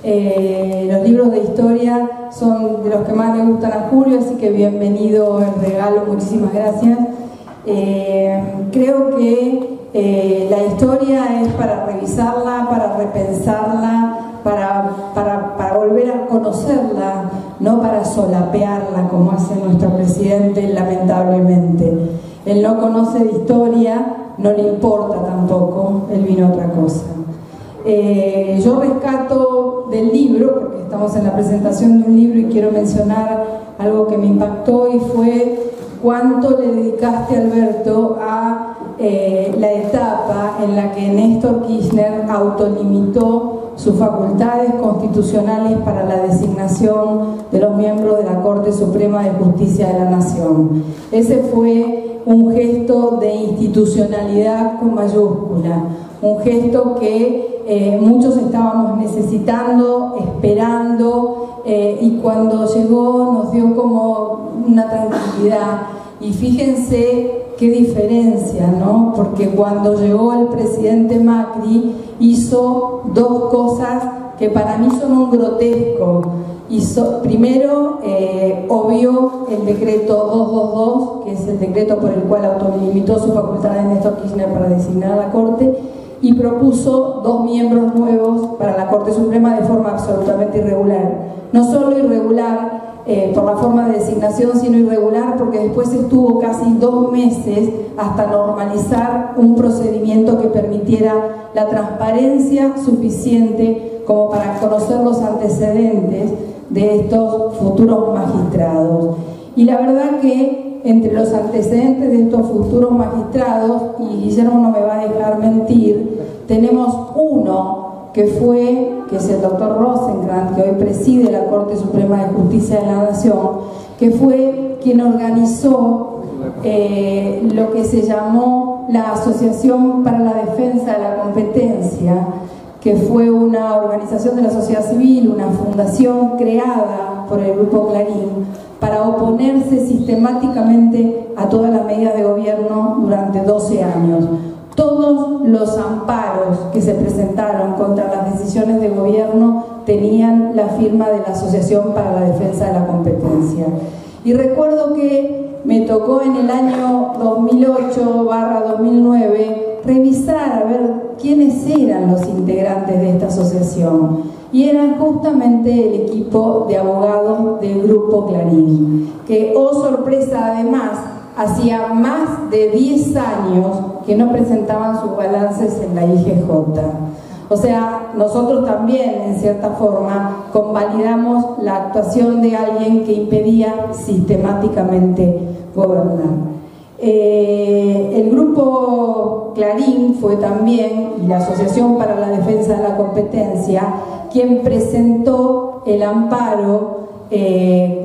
Los libros de historia son de los que más le gustan a Julio, así que bienvenido el regalo, muchísimas gracias. Creo que la historia es para revisarla, para repensarla, para volver a conocerla, no para solapearla como hace nuestro presidente lamentablemente. Él no conoce de historia, no le importa tampoco, él vino a otra cosa. Yo rescato del libro, porque estamos en la presentación de un libro y quiero mencionar algo que me impactó y fue cuánto le dedicaste, Alberto, a la etapa en la que Néstor Kirchner autolimitó sus facultades constitucionales para la designación de los miembros de la Corte Suprema de Justicia de la Nación. Ese fue un gesto de institucionalidad con mayúscula, un gesto que muchos estábamos necesitando, esperando, y cuando llegó nos dio como una tranquilidad. Y fíjense qué diferencia, ¿no? Porque cuando llegó el presidente Macri hizo dos cosas que para mí son un grotesco. Primero, obvió el decreto 222, que es el decreto por el cual autolimitó sus facultades de Néstor Kirchner para designar a la Corte, y propuso 2 miembros nuevos para la Corte Suprema de forma absolutamente irregular. No solo irregular por la forma de designación, sino irregular porque después estuvo casi 2 meses hasta normalizar un procedimiento que permitiera la transparencia suficiente como para conocer los antecedentes de estos futuros magistrados. Y la verdad que entre los antecedentes de estos futuros magistrados, y Guillermo no me va a dejar mentir, tenemos uno que es el doctor Rosenkrantz, que hoy preside la Corte Suprema de Justicia de la Nación, que fue quien organizó lo que se llamó la Asociación para la Defensa de la Competencia, que fue una organización de la sociedad civil, una fundación creada por el Grupo Clarín para oponerse sistemáticamente a todas las medidas de gobierno durante 12 años. Todos los amparos que se presentaron contra las decisiones de gobierno tenían la firma de la Asociación para la Defensa de la Competencia. Y recuerdo que me tocó en el año 2008/2009 revisar a ver quiénes eran los integrantes de esta asociación. Y eran justamente el equipo de abogados del Grupo Clarín, que, oh sorpresa, además, hacía más de 10 años que no presentaban sus balances en la IGJ. O sea, nosotros también, en cierta forma, convalidamos la actuación de alguien que impedía sistemáticamente gobernar. El Grupo Clarín fue también, y la Asociación para la Defensa de la Competencia, quien presentó el amparo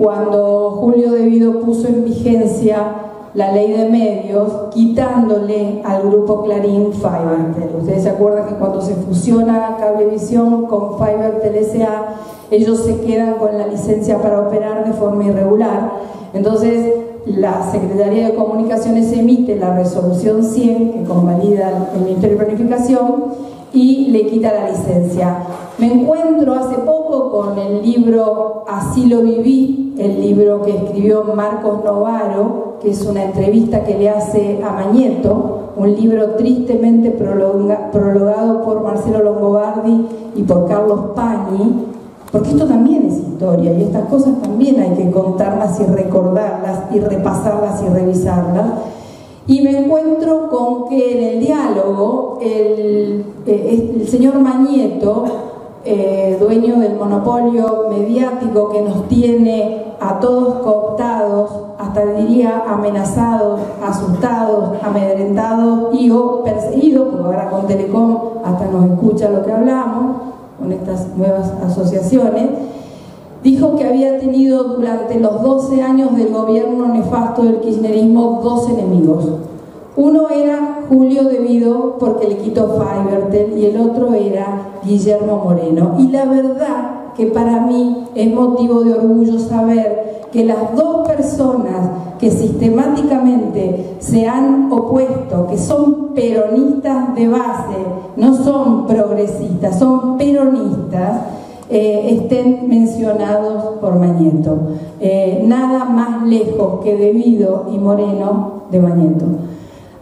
cuando Julio De Vido puso en vigencia la ley de medios, quitándole al Grupo Clarín Fivertel. Ustedes se acuerdan que cuando se fusiona Cablevisión con Fivertel S.A., ellos se quedan con la licencia para operar de forma irregular. Entonces la Secretaría de Comunicaciones emite la resolución 100 que convalida el Ministerio de Planificación y le quita la licencia. Me encuentro hace poco con el libro Así lo viví, el libro que escribió Marcos Novaro, que es una entrevista que le hace a Mañeto, un libro tristemente prologado por Marcelo Longobardi y por Carlos Pañi, porque esto también es historia y estas cosas también hay que contarlas y recordarlas y repasarlas y revisarlas. Y me encuentro con que en el diálogo el señor Mañeto, dueño del monopolio mediático que nos tiene a todos cooptados, hasta diría amenazados, asustados, amedrentados y o perseguidos, porque ahora con Telecom hasta nos escucha lo que hablamos, con estas nuevas asociaciones, dijo que había tenido durante los 12 años del gobierno nefasto del kirchnerismo 2 enemigos. Uno era Julio De Vido, porque le quitó Fivertel, y el otro era Guillermo Moreno. Y la verdad que para mí es motivo de orgullo saber que las dos personas que sistemáticamente se han opuesto, que son peronistas de base, no son progresistas, son peronistas, estén mencionados por Mañeto. Nada más lejos que De Vido y Moreno de Mañeto.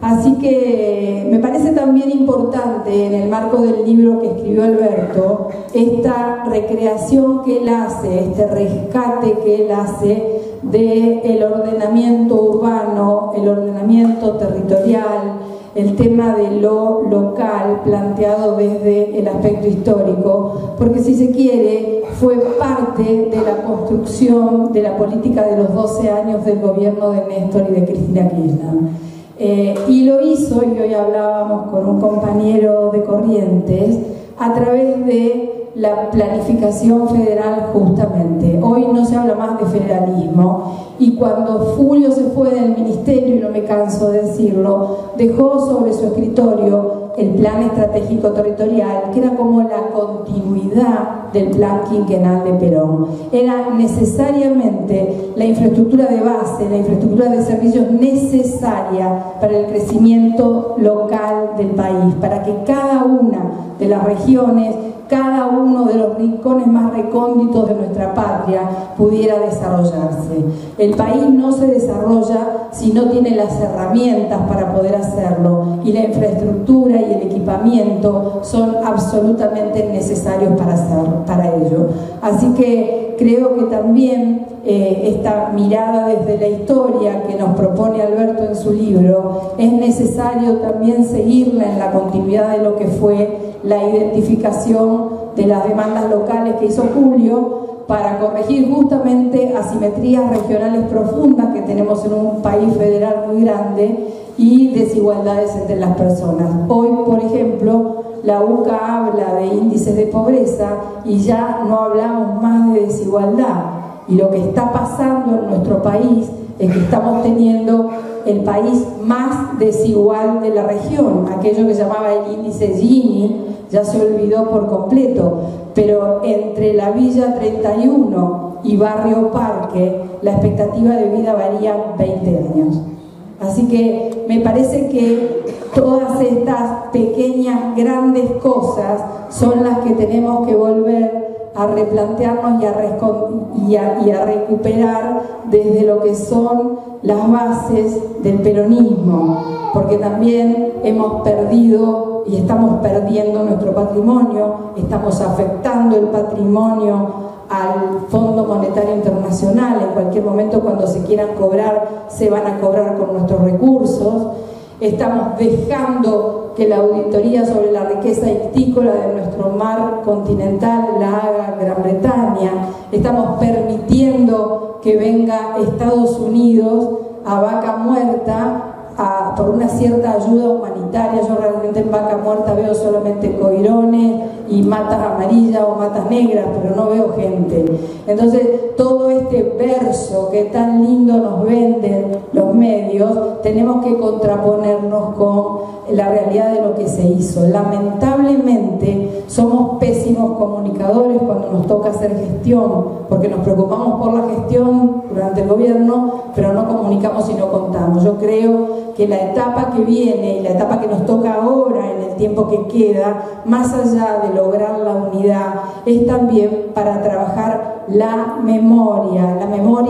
Así que me parece también importante, en el marco del libro que escribió Alberto, esta recreación que él hace, este rescate que él hace del ordenamiento urbano, el ordenamiento territorial, el tema de lo local planteado desde el aspecto histórico, porque si se quiere fue parte de la construcción de la política de los 12 años del gobierno de Néstor y de Cristina Kirchner. Y lo hizo, y hoy hablábamos con un compañero de Corrientes, a través de la planificación federal justamente. Hoy no se habla más de federalismo, y cuando Julio se fue del ministerio, y no me canso de decirlo, dejó sobre su escritorio el plan estratégico territorial, que era como la continuidad del plan quinquenal de Perón. Era necesariamente la infraestructura de base, la infraestructura de servicios necesaria para el crecimiento local del país, para que cada una de las regiones, cada uno de los rincones más recónditos de nuestra patria pudiera desarrollarse. El país no se desarrolla si no tiene las herramientas para poder hacerlo, y la infraestructura y el equipamiento son absolutamente necesarios para ello. Así que creo que también esta mirada desde la historia que nos propone Alberto en su libro, es necesario también seguirla en la continuidad de lo que fue la identificación de las demandas locales que hizo Julio, para corregir justamente asimetrías regionales profundas que tenemos en un país federal muy grande y desigualdades entre las personas. Hoy, por ejemplo, la UCA habla de índices de pobreza y ya no hablamos más de desigualdad. Y lo que está pasando en nuestro país es que estamos teniendo el país más desigual de la región. Aquello que llamaba el índice Gini ya se olvidó por completo, pero entre la Villa 31 y Barrio Parque la expectativa de vida varía 20 años. Así que me parece que todas estas pequeñas, grandes cosas son las que tenemos que volver a replantearnos y a recuperar desde lo que son las bases del peronismo, porque también hemos perdido y estamos perdiendo nuestro patrimonio, estamos afectando el patrimonio al Fondo Monetario Internacional. En cualquier momento, cuando se quieran cobrar, se van a cobrar con nuestros recursos. Estamos dejando que la auditoría sobre la riqueza ictícola de nuestro mar continental la haga Gran Bretaña. Estamos permitiendo que venga Estados Unidos a vaca muerta por una cierta ayuda humanitaria. Yo realmente en vaca muerta veo solamente coirones y matas amarillas o matas negras, pero no veo gente. Entonces, todo este verso que tan lindo nos venden los medios, tenemos que contraponernos con la realidad de lo que se hizo. Lamentablemente, somos pésimos comunicadores cuando nos toca hacer gestión, porque nos preocupamos por la gestión durante el gobierno, pero no comunicamos y no contamos. Yo creo que la etapa que viene y la etapa que nos toca ahora, en el tiempo que queda, más allá de lograr la unidad, es también para trabajar la memoria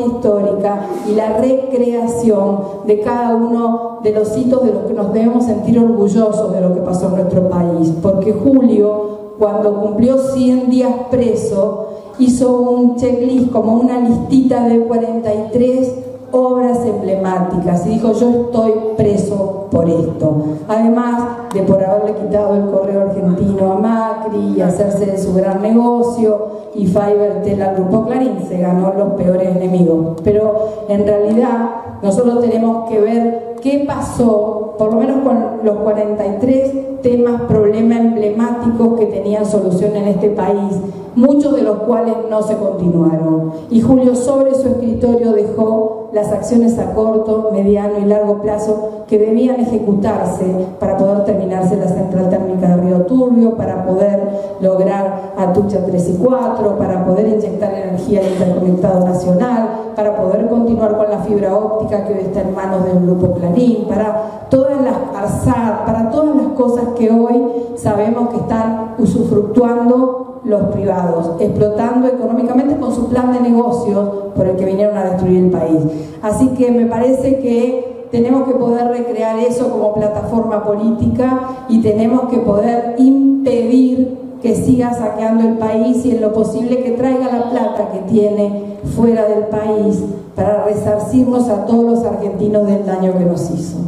histórica y la recreación de cada uno de los hitos de los que nos debemos sentir orgullosos de lo que pasó en nuestro país. Porque Julio, cuando cumplió 100 días preso, hizo un checklist, como una listita de 43 obras emblemáticas y dijo: yo estoy preso por esto, además de por haberle quitado el correo argentino a Macri y hacerse de su gran negocio, y Fivertel al Grupo Clarín. Se ganó los peores enemigos, pero en realidad nosotros tenemos que ver qué pasó, por lo menos con los 43 temas, problemas emblemáticos que tenían solución en este país, muchos de los cuales no se continuaron. Y Julio sobre su escritorio dejó las acciones a corto, mediano y largo plazo que debían ejecutarse para poder terminarse la central térmica de Río Turbio, para poder lograr Atucha 3 y 4, para poder inyectar energía al interconectado nacional, para poder continuar con la fibra óptica que hoy está en manos del Grupo Clarín, para todas las ARSAT, para todas las cosas que hoy sabemos que están usufructuando los privados, explotando económicamente con su plan de negocios por el que vinieron a destruir el país. Así que me parece que tenemos que poder recrear eso como plataforma política y tenemos que poder impedir que siga saqueando el país y en lo posible que traiga la plata que tiene fuera del país para resarcirnos a todos los argentinos del daño que nos hizo.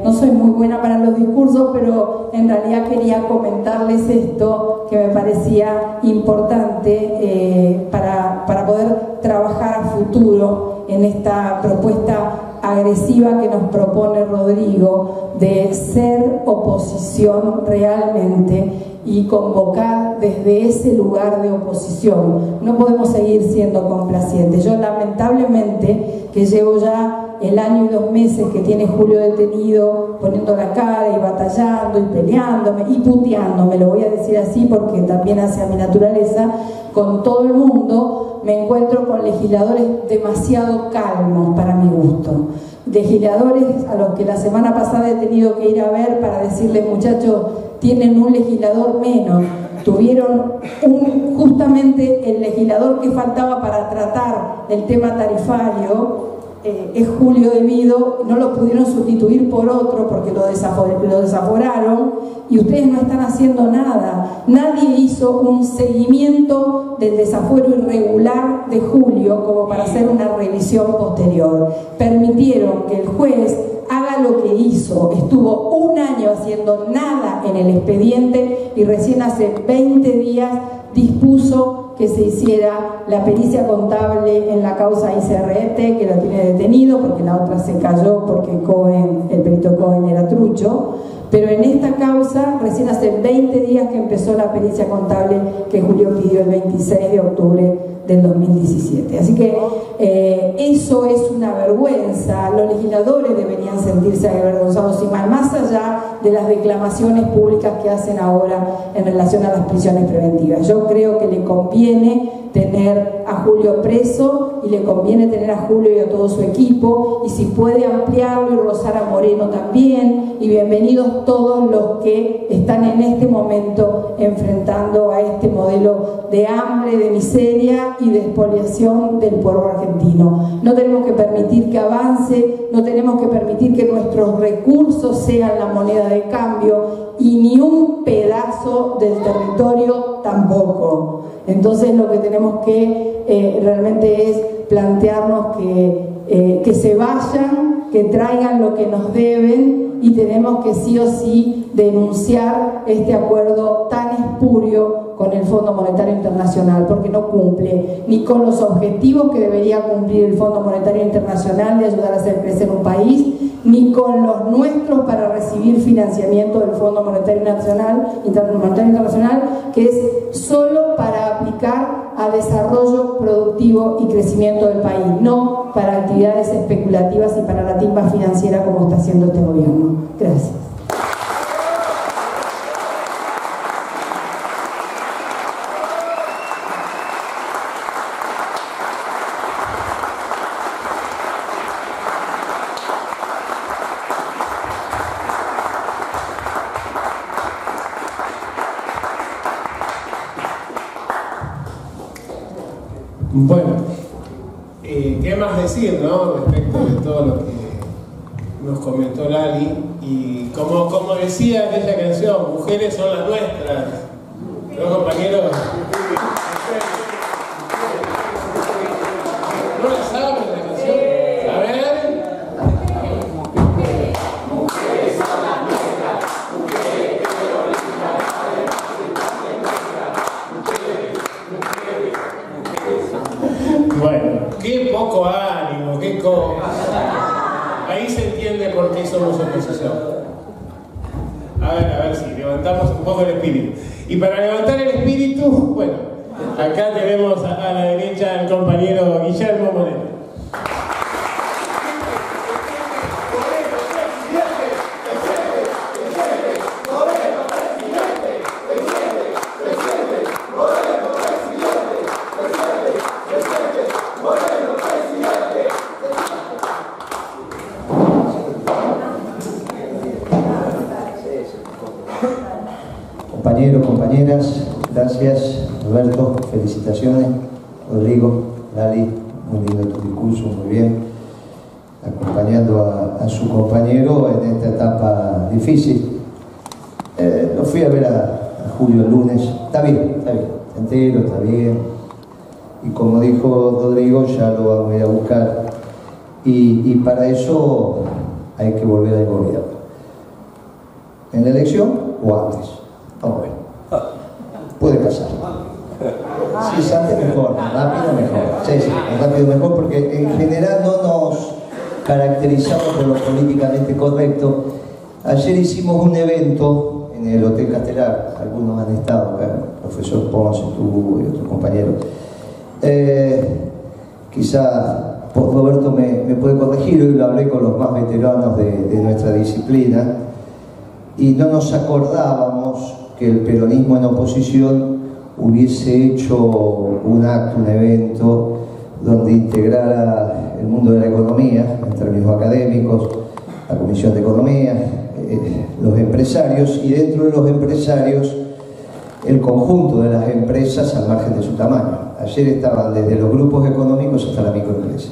No soy muy buena para los discursos, pero en realidad quería comentarles esto que me parecía importante para poder trabajar a futuro en esta propuesta agresiva que nos propone Rodrigo de ser oposición realmente y convocar desde ese lugar de oposición. No podemos seguir siendo complacientes. Yo lamentablemente, que llevo ya el año y 2 meses que tiene Julio detenido, poniendo la cara y batallando y peleándome y puteándome, lo voy a decir así porque también hace a mi naturaleza, con todo el mundo, me encuentro con legisladores demasiado calmos para mi gusto. Legisladores a los que la semana pasada he tenido que ir a ver para decirles: muchachos, tienen un legislador menos. Tuvieron justamente el legislador que faltaba para tratar el tema tarifario, es Julio De Vido, no lo pudieron sustituir por otro porque lo desaforaron y ustedes no están haciendo nada. Nadie hizo un seguimiento del desafuero irregular de Julio como para hacer una revisión posterior. Permitieron que el juez haga lo que hizo. Estuvo 1 año haciendo nada en el expediente y recién hace 20 días dispuso que se hiciera la pericia contable en la causa ICRT, que lo tiene detenido porque la otra se cayó porque el perito Cohen era trucho. Pero en esta causa, recién hace 20 días que empezó la pericia contable que Julio pidió el 26 de octubre del 2017. Así que eso es una vergüenza. Los legisladores deberían sentirse avergonzados y más allá de las declamaciones públicas que hacen ahora en relación a las prisiones preventivas. Yo creo que le conviene tener a Julio preso y le conviene tener a Julio y a todo su equipo, y si puede ampliarlo y rozar a Moreno también, y bienvenidos todos los que están en este momento enfrentando a este modelo de hambre, de miseria y de expoliación del pueblo argentino. No tenemos que permitir que avance, no tenemos que permitir que nuestros recursos sean la moneda de cambio, y ni un pedazo del territorio tampoco. Entonces lo que tenemos que realmente es plantearnos que se vayan, que traigan lo que nos deben, y tenemos que sí o sí denunciar este acuerdo tan espurio con el Fondo Monetario Internacional, porque no cumple ni con los objetivos que debería cumplir el Fondo Monetario Internacional de ayudar a hacer crecer un país, ni con los nuestros para recibir financiamiento del Fondo Monetario Internacional, que es solo para aplicar a desarrollo productivo y crecimiento del país, no para actividades especulativas y para la timba financiera como está haciendo este gobierno. Gracias. Bueno, ¿qué más decir, no? Respecto de todo lo que nos comentó Lali, y como decía aquella canción, mujeres son las nuestras, ¿no, compañeros? ¿No la saben la canción? qué poco ánimo, qué cosa. Ahí se entiende por qué somos oposición. A ver si levantamos un poco el espíritu. Y para levantar el espíritu, bueno, acá tenemos a la derecha al compañero Guillermo Moreno. Compañeros, compañeras, gracias. Roberto, felicitaciones. Rodrigo, Lali, muy lindo tu discurso, muy bien. Acompañando a su compañero en esta etapa difícil. Lo fui a ver a Julio el lunes. Está bien, entero, está bien. Y como dijo Rodrigo, ya lo vamos a ir a buscar. Y para eso hay que volver al gobierno. ¿En la elección o antes? Vamos a ver. Puede pasar. Si es antes, mejor. Rápido, mejor. Sí, rápido, mejor, porque en general no nos caracterizamos por lo políticamente correcto. Ayer hicimos un evento en el Hotel Castelar. Algunos han estado acá. El profesor Ponce, tú y otros compañeros. Quizá Roberto me puede corregir. Hoy lo hablé con los más veteranos de nuestra disciplina. Y no nos acordábamos que el peronismo en oposición hubiese hecho un acto, un evento donde integrara el mundo de la economía, en términos académicos, la Comisión de Economía, los empresarios, y dentro de los empresarios el conjunto de las empresas al margen de su tamaño. Ayer estaban desde los grupos económicos hasta la microempresa.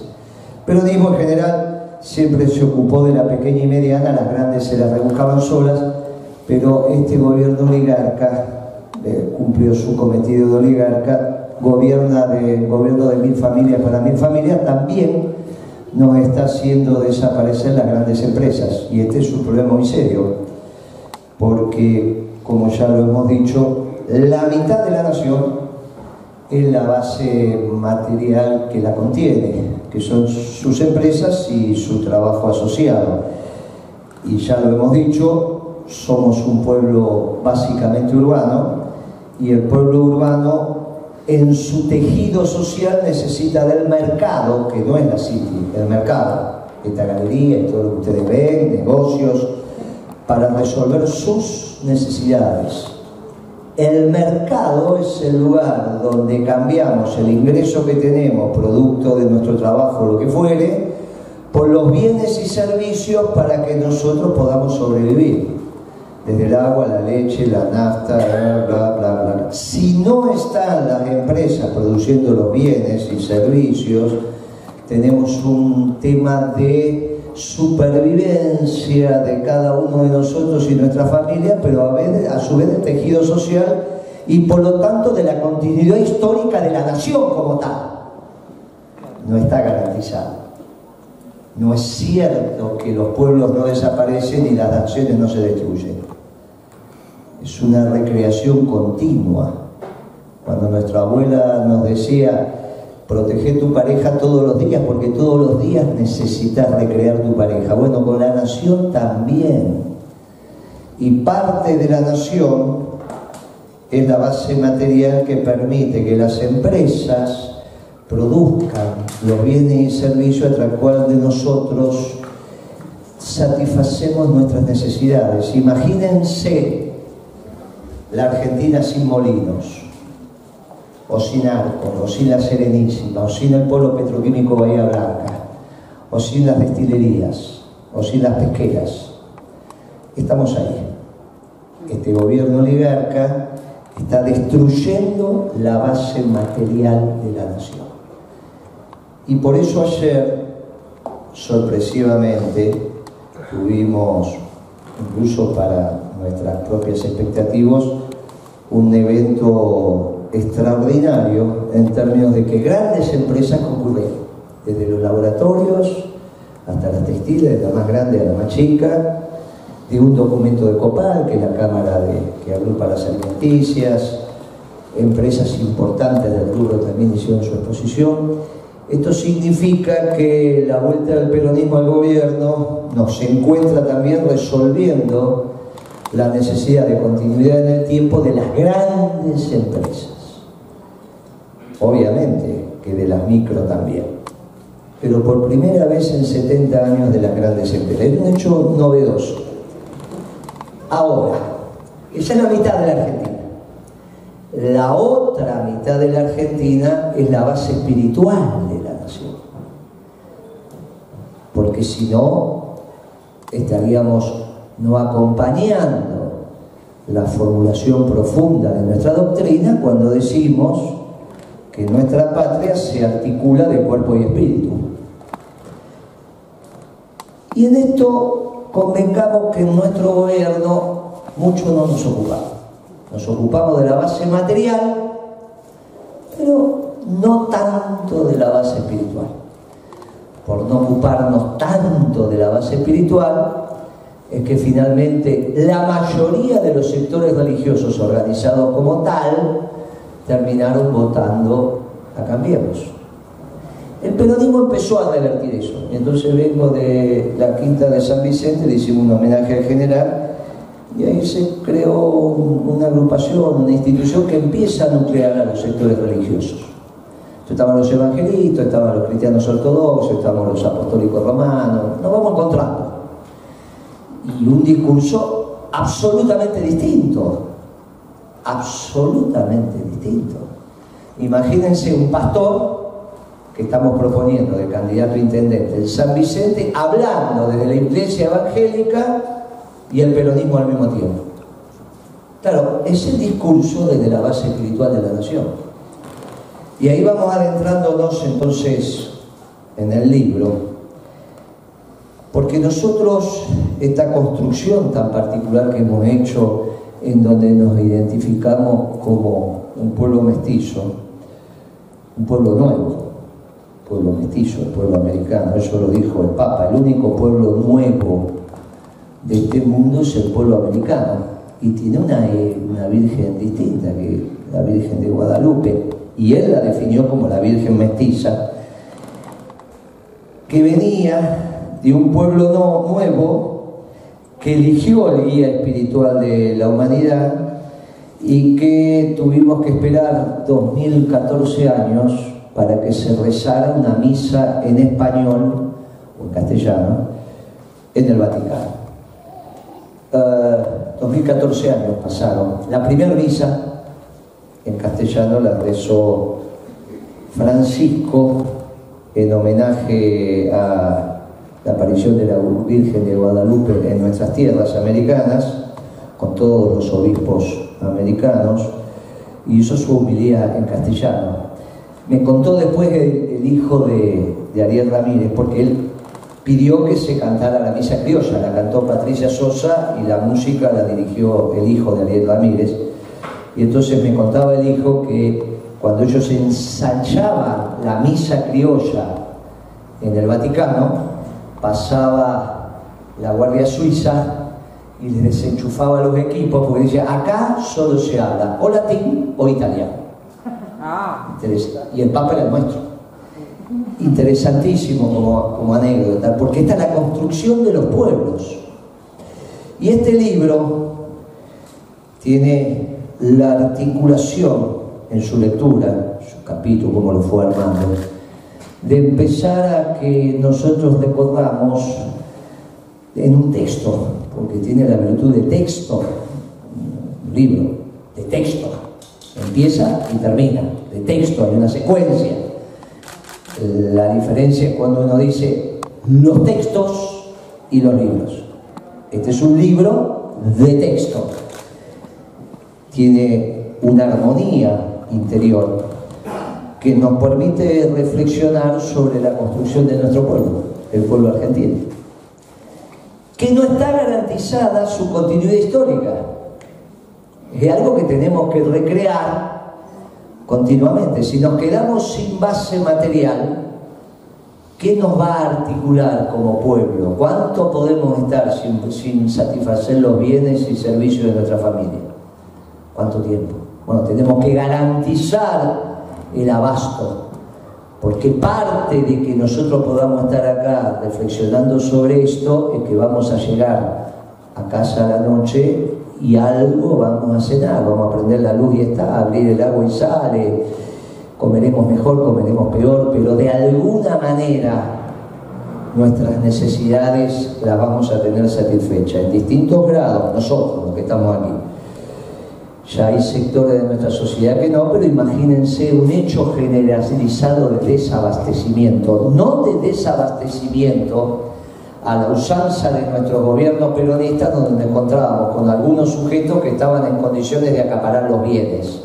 Peronismo en general siempre se ocupó de la pequeña y mediana, las grandes se las rebuscaban solas, pero este gobierno oligarca cumplió su cometido de oligarca, gobierno de 1000 familias para 1000 familias, también nos está haciendo desaparecer las grandes empresas, y este es un problema muy serio, porque, como ya lo hemos dicho, la mitad de la nación es la base material que la contiene, que son sus empresas y su trabajo asociado. Y ya lo hemos dicho, somos un pueblo básicamente urbano, y el pueblo urbano en su tejido social necesita del mercado, que no es la City, el mercado, esta galería y todo lo que ustedes ven, negocios, para resolver sus necesidades. El mercado es el lugar donde cambiamos el ingreso que tenemos, producto de nuestro trabajo, lo que fuere, por los bienes y servicios para que nosotros podamos sobrevivir. Desde el agua, la leche, la nafta, bla, bla, bla, bla. Si no están las empresas produciendo los bienes y servicios, tenemos un tema de supervivencia de cada uno de nosotros y nuestra familia, pero a su vez del tejido social y por lo tanto de la continuidad histórica de la nación como tal. No está garantizado. No es cierto que los pueblos no desaparecen y las naciones no se destruyen. Es una recreación continua. Cuando nuestra abuela nos decía, protege tu pareja todos los días, porque todos los días necesitas recrear tu pareja. Bueno, con la nación también. Y parte de la nación es la base material que permite que las empresas produzcan los bienes y servicios a través cual de nosotros satisfacemos nuestras necesidades. Imagínense la Argentina sin molinos, o sin Arcos, o sin la Serenísima, o sin el polo petroquímico Bahía Blanca, o sin las destilerías, o sin las pesqueras. Estamos ahí. Este gobierno oligarca está destruyendo la base material de la nación. Y por eso ayer, sorpresivamente, tuvimos, incluso para nuestras propias expectativas, un evento extraordinario en términos de que grandes empresas concurrieron, desde los laboratorios hasta las textiles, de la más grande a la más chica, de un documento de Copal, que es la cámara que agrupa las alimenticias, empresas importantes del rubro también hicieron su exposición, Esto significa que la vuelta del peronismo al gobierno nos encuentra también resolviendo la necesidad de continuidad en el tiempo de las grandes empresas. Obviamente que de las micro también, pero por primera vez en 70 años de las grandes empresas. Es un hecho novedoso. Ahora, esa es la mitad de la Argentina. La otra mitad de la Argentina es la base espiritual de la nación. Porque si no, estaríamos no acompañando la formulación profunda de nuestra doctrina cuando decimos que nuestra patria se articula de cuerpo y espíritu. Y en esto convengamos que en nuestro gobierno mucho no nos ocupamos. Nos ocupamos de la base material, pero no tanto de la base espiritual. Por no ocuparnos tanto de la base espiritual, es que finalmente la mayoría de los sectores religiosos organizados como tal terminaron votando a Cambiemos. El peronismo empezó a revertir eso. Y entonces vengo de la Quinta de San Vicente, le hicimos un homenaje al general, y ahí se creó una agrupación, una institución que empieza a nuclear a los sectores religiosos. Estaban los evangelistas, estaban los cristianos ortodoxos, estaban los apostólicos romanos, nos vamos encontrando. Y un discurso absolutamente distinto, absolutamente distinto. Imagínense un pastor que estamos proponiendo de candidato a intendente en San Vicente, hablando desde la iglesia evangélica y el peronismo al mismo tiempo. Claro, es el discurso desde la base espiritual de la nación. Y ahí vamos adentrándonos entonces en el libro, porque nosotros, esta construcción tan particular que hemos hecho, en donde nos identificamos como un pueblo mestizo, un pueblo nuevo, pueblo mestizo, el pueblo americano, eso lo dijo el Papa, el único pueblo nuevo de este mundo es el pueblo americano, y tiene una virgen distinta, que la Virgen de Guadalupe, y él la definió como la Virgen mestiza, que venía de un pueblo nuevo que eligió el guía espiritual de la humanidad y que tuvimos que esperar 2014 años para que se rezara una misa en español o en castellano en el Vaticano. 2014 años pasaron. La primera misa en castellano la rezó Francisco en homenaje a la aparición de la Virgen de Guadalupe en nuestras tierras americanas, con todos los obispos americanos, y hizo su homilía en castellano. Me contó después el hijo de Ariel Ramírez, porque él pidió que se cantara la misa criolla, la cantó Patricia Sosa y la música la dirigió el hijo de Ariel Ramírez. Y entonces me contaba el hijo que cuando ellos ensanchaban la misa criolla en el Vaticano, pasaba la Guardia Suiza y les desenchufaba los equipos, porque decía, acá solo se habla o latín o italiano. Y el Papa era el nuestro. Interesantísimo como anécdota, porque esta es la construcción de los pueblos. Y este libro tiene la articulación en su lectura, su capítulo, como lo fue armando, de empezar a que nosotros recordamos en un texto, porque tiene la virtud de texto, un libro de texto, empieza y termina, de texto, hay una secuencia. La diferencia es cuando uno dice los textos y los libros. Este es un libro de texto, tiene una armonía interior que nos permite reflexionar sobre la construcción de nuestro pueblo, el pueblo argentino, que no está garantizada su continuidad histórica. Es algo que tenemos que recrear continuamente. Si nos quedamos sin base material, ¿qué nos va a articular como pueblo? ¿Cuánto podemos estar sin satisfacer los bienes y servicios de nuestra familia? ¿Cuánto tiempo? Bueno, tenemos que garantizar el abasto, porque parte de que nosotros podamos estar acá reflexionando sobre esto es que vamos a llegar a casa a la noche y algo vamos a cenar, vamos a prender la luz y está, abrir el agua y sale, comeremos mejor, comeremos peor, pero de alguna manera nuestras necesidades las vamos a tener satisfechas en distintos grados, nosotros los que estamos aquí. Ya hay sectores de nuestra sociedad que no, pero imagínense un hecho generalizado de desabastecimiento, no de desabastecimiento a la usanza de nuestros gobiernos peronistas, donde nos encontrábamos con algunos sujetos que estaban en condiciones de acaparar los bienes.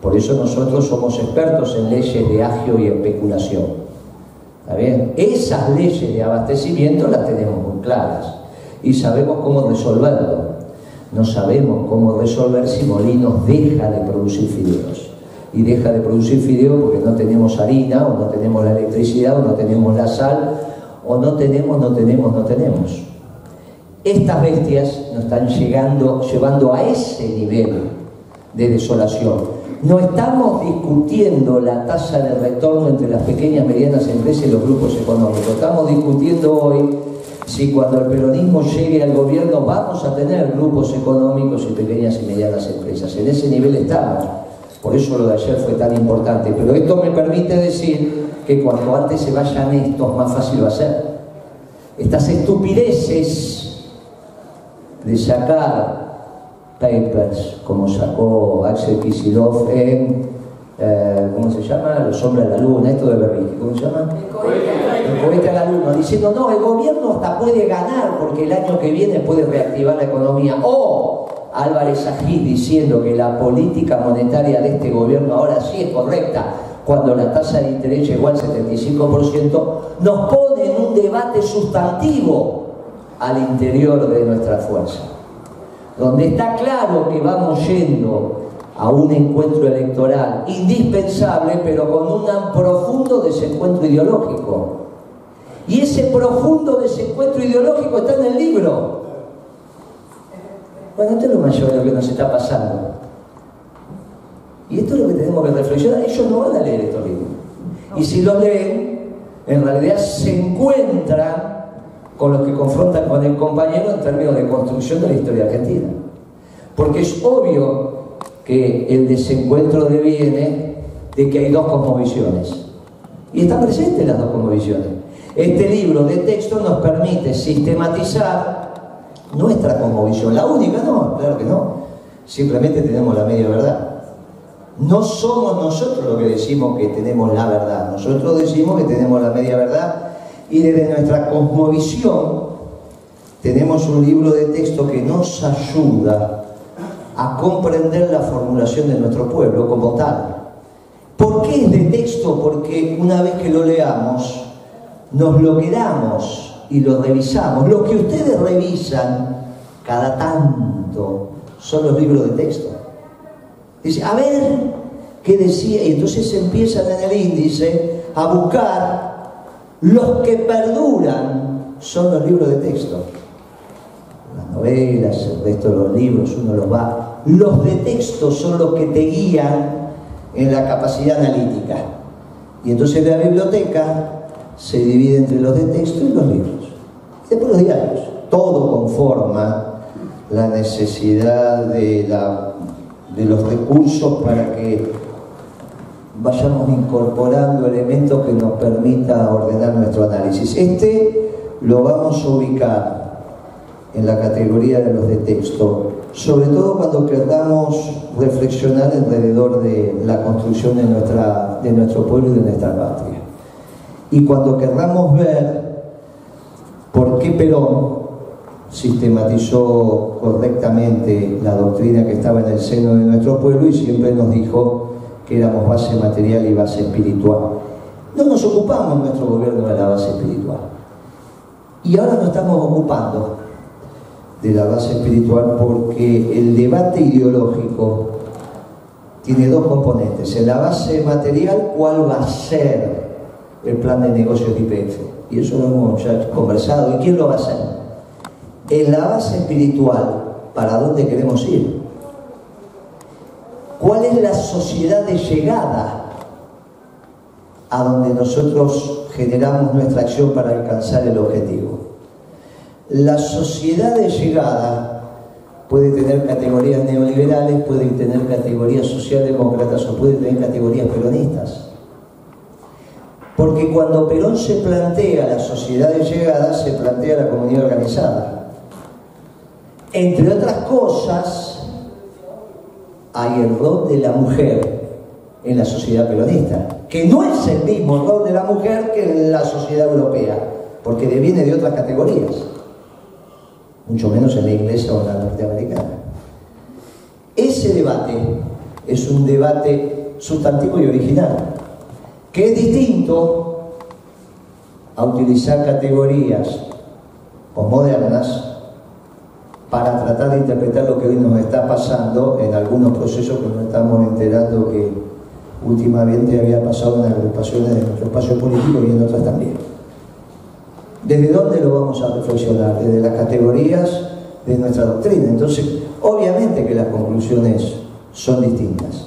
Por eso nosotros somos expertos en leyes de agio y especulación. ¿Está bien? Esas leyes de abastecimiento las tenemos muy claras y sabemos cómo resolverlo. No sabemos cómo resolver si Molinos deja de producir fideos. Y deja de producir fideos porque no tenemos harina, o no tenemos la electricidad, o no tenemos la sal, o no tenemos. Estas bestias nos están llevando a ese nivel de desolación. No estamos discutiendo la tasa de retorno entre las pequeñas y medianas empresas y los grupos económicos. Estamos discutiendo hoy si cuando el peronismo llegue al gobierno vamos a tener grupos económicos y pequeñas y medianas empresas. En ese nivel estamos. Por eso lo de ayer fue tan importante. Pero esto me permite decir que cuanto antes se vayan estos, más fácil va a ser. Estas estupideces de sacar papers, como sacó Axel Kicillof en, ¿cómo se llama? Los hombres de la luna, esto de Berlín, ¿cómo se llama? El cohete a la luna, diciendo, no, el gobierno hasta puede ganar porque el año que viene puede reactivar la economía. O Álvarez Agis diciendo que la política monetaria de este gobierno ahora sí es correcta, cuando la tasa de interés llegó al 75%, nos pone en un debate sustantivo al interior de nuestra fuerza, donde está claro que vamos yendo a un encuentro electoral indispensable, pero con un profundo desencuentro ideológico. Y ese profundo desencuentro ideológico está en el libro. Bueno, esto es lo mayor de lo que nos está pasando. Y esto es lo que tenemos que reflexionar. Ellos no van a leer estos libros. Y si los leen, en realidad se encuentran con los que confrontan con el compañero en términos de construcción de la historia argentina. Porque es obvio que el desencuentro deviene de que hay dos cosmovisiones. Y están presentes las dos cosmovisiones. Este libro de texto nos permite sistematizar nuestra cosmovisión. La única no, claro que no. Simplemente tenemos la media verdad. No somos nosotros los que decimos que tenemos la verdad. Nosotros decimos que tenemos la media verdad y desde nuestra cosmovisión tenemos un libro de texto que nos ayuda a comprender la formulación de nuestro pueblo como tal. ¿Por qué es de texto? Porque una vez que lo leamos, nos lo quedamos y lo revisamos. Lo que ustedes revisan cada tanto son los libros de texto. Dice, a ver, ¿qué decía? Y entonces empiezan en el índice a buscar los que perduran, son los libros de texto. Las novelas, el resto de los libros, uno los va. Los de texto son los que te guían en la capacidad analítica. Y entonces la biblioteca se divide entre los de texto y los libros. Y después los diarios. Todo conforma la necesidad de los recursos para que vayamos incorporando elementos que nos permita ordenar nuestro análisis. Este lo vamos a ubicar en la categoría de los de texto, sobre todo cuando queramos reflexionar alrededor de la construcción de nuestro pueblo y de nuestra patria. Y cuando querramos ver por qué Perón sistematizó correctamente la doctrina que estaba en el seno de nuestro pueblo y siempre nos dijo que éramos base material y base espiritual. No nos ocupamos en nuestro gobierno de la base espiritual. Y ahora nos estamos ocupando de la base espiritual porque el debate ideológico tiene dos componentes. En la base material, ¿cuál va a ser el plan de negocios de YPF? Y eso lo hemos ya conversado. ¿Y quién lo va a hacer? En la base espiritual, ¿para dónde queremos ir? ¿Cuál es la sociedad de llegada a donde nosotros generamos nuestra acción para alcanzar el objetivo. La sociedad de llegada puede tener categorías neoliberales, puede tener categorías socialdemócratas o puede tener categorías peronistas. Porque cuando Perón se plantea la sociedad de llegada, se plantea la comunidad organizada. Entre otras cosas, hay el rol de la mujer en la sociedad peronista, que no es el mismo rol de la mujer que en la sociedad europea, porque deviene de otras categorías, mucho menos en la inglesa o en la norteamericana. Ese debate es un debate sustantivo y original, que es distinto a utilizar categorías posmodernas para tratar de interpretar lo que hoy nos está pasando en algunos procesos que nos estamos enterando que últimamente había pasado en agrupaciones de nuestro espacio político y en otras también. ¿Desde dónde lo vamos a reflexionar? Desde las categorías de nuestra doctrina. Entonces, obviamente que las conclusiones son distintas.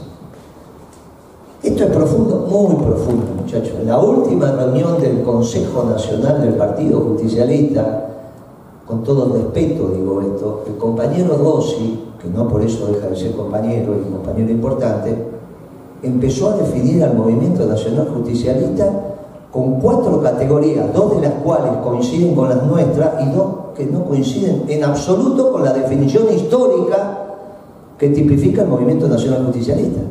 Esto es profundo, muy profundo, muchachos. En la última reunión del Consejo Nacional del Partido Justicialista, con todo el respeto digo esto, el compañero Rossi, que no por eso deja de ser compañero y un compañero importante, empezó a definir al Movimiento Nacional Justicialista con 4 categorías, 2 de las cuales coinciden con las nuestras y 2 que no coinciden en absoluto con la definición histórica que tipifica el Movimiento Nacional Justicialista.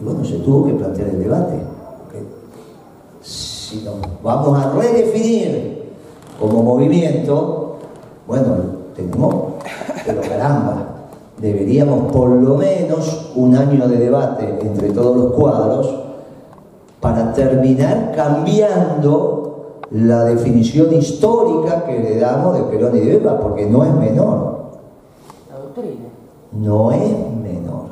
Y bueno, se tuvo que plantear el debate. Porque si nos vamos a redefinir como movimiento, bueno, tenemos, pero caramba, deberíamos por lo menos un año de debate entre todos los cuadros para terminar cambiando la definición histórica que le damos de Perón y de Eva, porque no es menor. La doctrina. No es menor.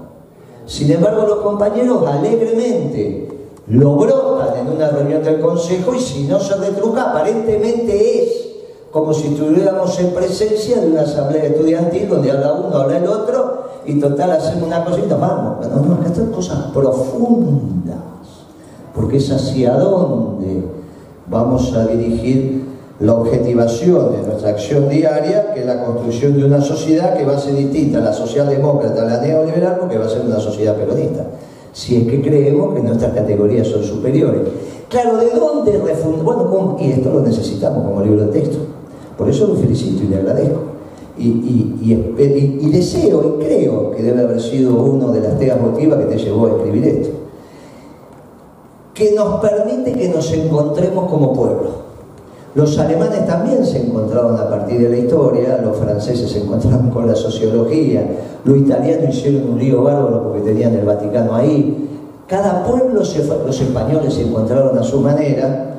Sin embargo, los compañeros alegremente lo brotan en una reunión del Consejo y si no se retruca, aparentemente es como si estuviéramos en presencia de una asamblea estudiantil donde habla uno, habla el otro y total hacemos una cosita, vamos. Bueno, no, acá están cosas profundas, porque es hacia dónde vamos a dirigir la objetivación de nuestra acción diaria, que es la construcción de una sociedad que va a ser distinta a la socialdemócrata, a la neoliberal, porque va a ser una sociedad peronista, si es que creemos que nuestras categorías son superiores. Claro, ¿de dónde refundar? Bueno, y esto lo necesitamos como libro de texto, por eso lo felicito y le agradezco. Y deseo y creo que debe haber sido una de las teas motivas que te llevó a escribir esto, que nos permite que nos encontremos como pueblo. Los alemanes también se encontraron a partir de la historia, los franceses se encontraron con la sociología, los italianos hicieron un lío bárbaro porque tenían el Vaticano ahí. Cada pueblo se fue, los españoles se encontraron a su manera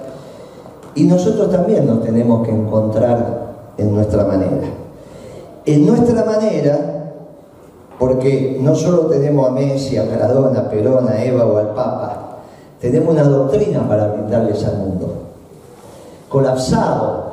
y nosotros también nos tenemos que encontrar en nuestra manera. En nuestra manera, porque no solo tenemos a Messi, a Maradona, a Perón, a Eva o al Papa, tenemos una doctrina para brindarles al mundo. Colapsado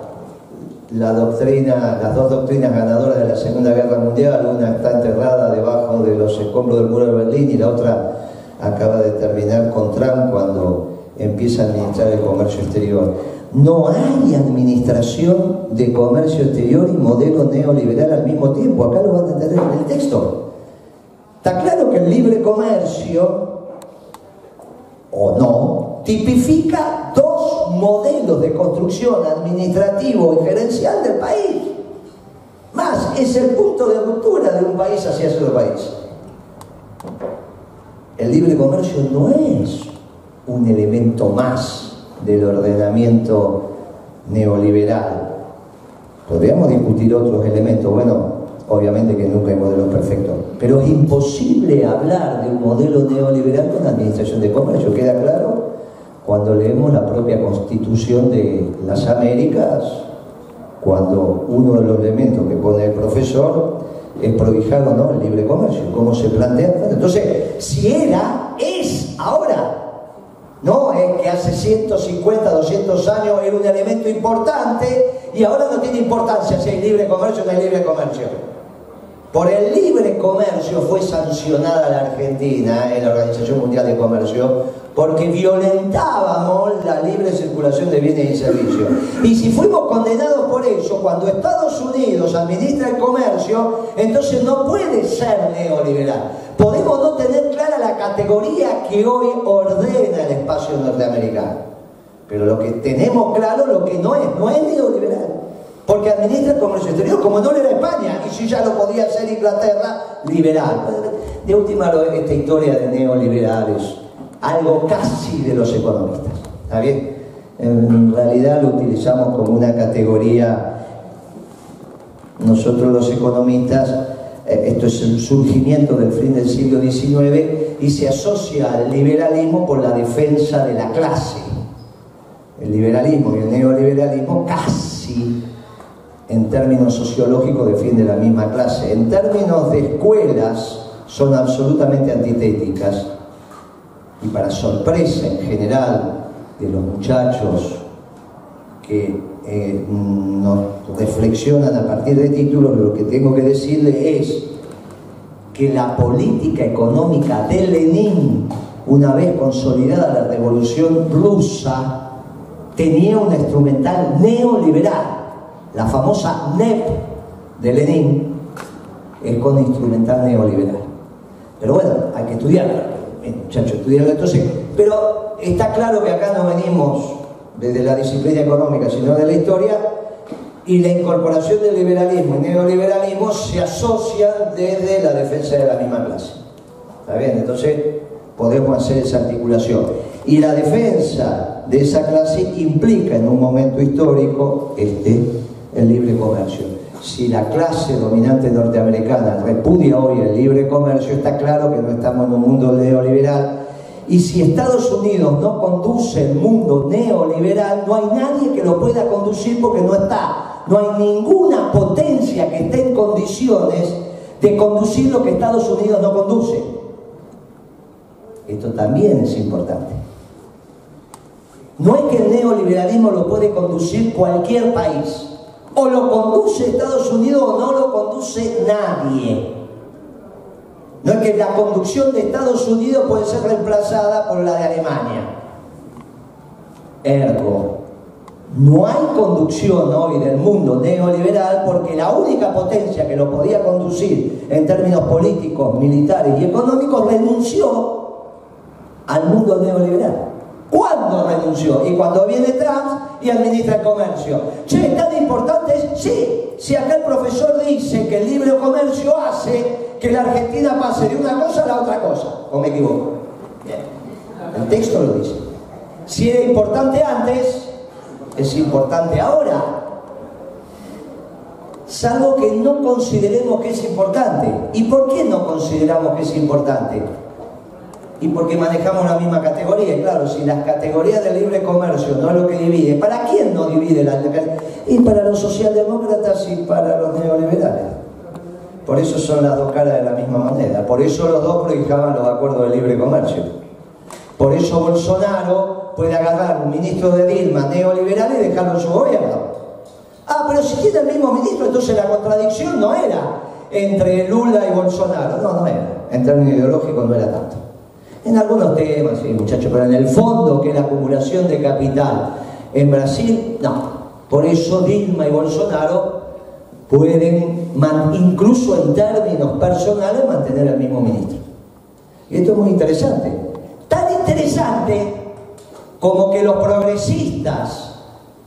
la doctrina, las 2 doctrinas ganadoras de la Segunda Guerra Mundial, una está enterrada debajo de los escombros del muro de Berlín y la otra acaba de terminar con Trump cuando empieza a administrar el comercio exterior. No hay administración de comercio exterior y modelo neoliberal al mismo tiempo. Acá lo van a entender en el texto. Está claro que el libre comercio, o no, tipifica 2 modelos de construcción administrativo y gerencial del país. Más, es el punto de ruptura de un país hacia otro país. El libre comercio no es un elemento más del ordenamiento neoliberal. Podríamos discutir otros elementos, bueno, obviamente que nunca hay modelos perfectos, pero es imposible hablar de un modelo neoliberal con administración de comercio, ¿queda claro? Cuando leemos la propia Constitución de las Américas, cuando uno de los elementos que pone el profesor es prohijar o no el libre comercio, cómo se plantea. Entonces, si era, es ahora. No es que hace 150, 200 años era un elemento importante y ahora no tiene importancia si hay libre comercio o no hay libre comercio. Por el libre comercio fue sancionada la Argentina en la Organización Mundial de Comercio porque violentábamos la libre circulación de bienes y servicios. Y si fuimos condenados por eso, cuando Estados Unidos administra el comercio, entonces no puede ser neoliberal. Podemos no tener clara la categoría que hoy ordena el espacio norteamericano, pero lo que tenemos claro, lo que no es neoliberal. Porque administra el comercio exterior, como no lo era España, y si ya lo podía hacer Inglaterra, liberal. De última, esta historia de neoliberales, algo casi de los economistas, ¿está bien? En realidad lo utilizamos como una categoría, nosotros los economistas, esto es el surgimiento del fin del siglo XIX, y se asocia al liberalismo por la defensa de la clase. El liberalismo y el neoliberalismo casi, en términos sociológicos, defiende la misma clase. En términos de escuelas, son absolutamente antitéticas. Y para sorpresa en general de los muchachos que nos reflexionan a partir de títulos, lo que tengo que decirles es que la política económica de Lenin, una vez consolidada la revolución rusa, tenía una instrumental neoliberal. La famosa NEP de Lenin es con instrumental neoliberal. Pero bueno, hay que estudiarla, muchachos, estudiarla entonces. Pero está claro que acá no venimos desde la disciplina económica, sino de la historia, y la incorporación del liberalismo y neoliberalismo se asocian desde la defensa de la misma clase. ¿Está bien? Entonces podemos hacer esa articulación. Y la defensa de esa clase implica en un momento histórico el libre comercio. Si la clase dominante norteamericana repudia hoy el libre comercio, está claro que no estamos en un mundo neoliberal. Y si Estados Unidos no conduce el mundo neoliberal, no hay nadie que lo pueda conducir porque no está. No hay ninguna potencia que esté en condiciones de conducir lo que Estados Unidos no conduce. Esto también es importante. No es que el neoliberalismo lo puede conducir cualquier país. O lo conduce Estados Unidos o no lo conduce nadie. No es que la conducción de Estados Unidos puede ser reemplazada por la de Alemania. Ergo, no hay conducción hoy del mundo neoliberal porque la única potencia que lo podía conducir en términos políticos, militares y económicos renunció al mundo neoliberal. ¿Cuándo renunció? Y cuando viene Trump y administra el comercio. Che, ¿tan importante es? Sí. Si acá el profesor dice que el libre comercio hace que la Argentina pase de una cosa a la otra cosa. ¿O me equivoco? Bien. El texto lo dice. Si era importante antes, es importante ahora. Salvo que no consideremos que es importante. ¿Y por qué no consideramos que es importante? Y porque manejamos la misma categoría. Y claro, si las categorías del libre comercio no es lo que divide, ¿para quién no divide la? Y para los socialdemócratas y para los neoliberales. Por eso son las dos caras de la misma moneda. Por eso los dos prohijaban los acuerdos de libre comercio. Por eso Bolsonaro puede agarrar un ministro de Dilma neoliberal y dejarlo en su gobierno. Ah, pero si tiene el mismo ministro, entonces la contradicción no era entre Lula y Bolsonaro. No era. En términos ideológicos no era tanto. En algunos temas, sí, muchachos, pero en el fondo, que es la acumulación de capital en Brasil, no. Por eso Dilma y Bolsonaro pueden, incluso en términos personales, mantener al mismo ministro. Y esto es muy interesante. Tan interesante como que los progresistas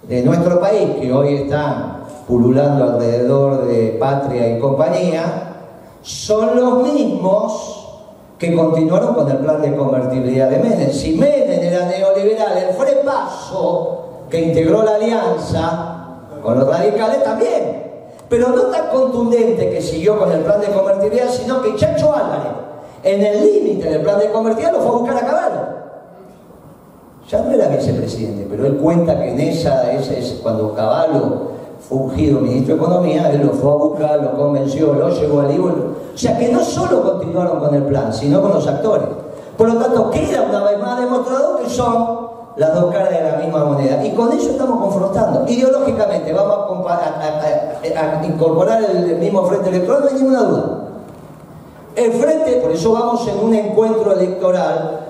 de nuestro país, que hoy están pululando alrededor de Patria y compañía, son los mismos que continuaron con el plan de convertibilidad de Menem. Si Menem era neoliberal, el Frepaso, que integró la alianza con los radicales, también. Pero no tan contundente que siguió con el plan de convertibilidad, sino que Chacho Álvarez, en el límite del plan de convertibilidad, lo fue a buscar a Caballo. Ya no era vicepresidente, pero él cuenta que en esa es cuando Caballo fue ungido ministro de Economía, él lo fue a buscar, lo convenció, lo llevó al libro. O sea que no solo continuaron con el plan, sino con los actores. Por lo tanto, queda una vez más demostrado que son las dos caras de la misma moneda. Y con ello estamos confrontando. Ideológicamente vamos a incorporar el mismo frente electoral, no hay ninguna duda. El frente, por eso vamos en un encuentro electoral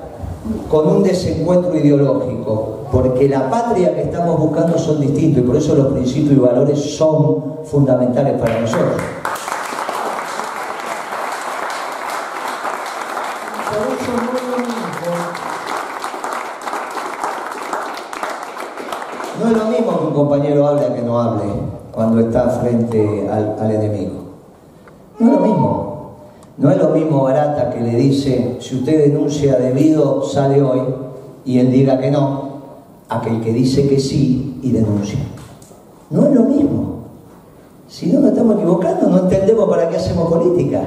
con un desencuentro ideológico, porque la patria que estamos buscando son distintos y por eso los principios y valores son fundamentales para nosotros. No es lo mismo que un compañero hable a que no hable cuando está frente al enemigo. No es lo mismo. No es lo mismo Barata que le dice, si usted denuncia debido, sale hoy, y él diga que no, a que el que dice que sí y denuncia. No es lo mismo. Si no nos estamos equivocando, no entendemos para qué hacemos política.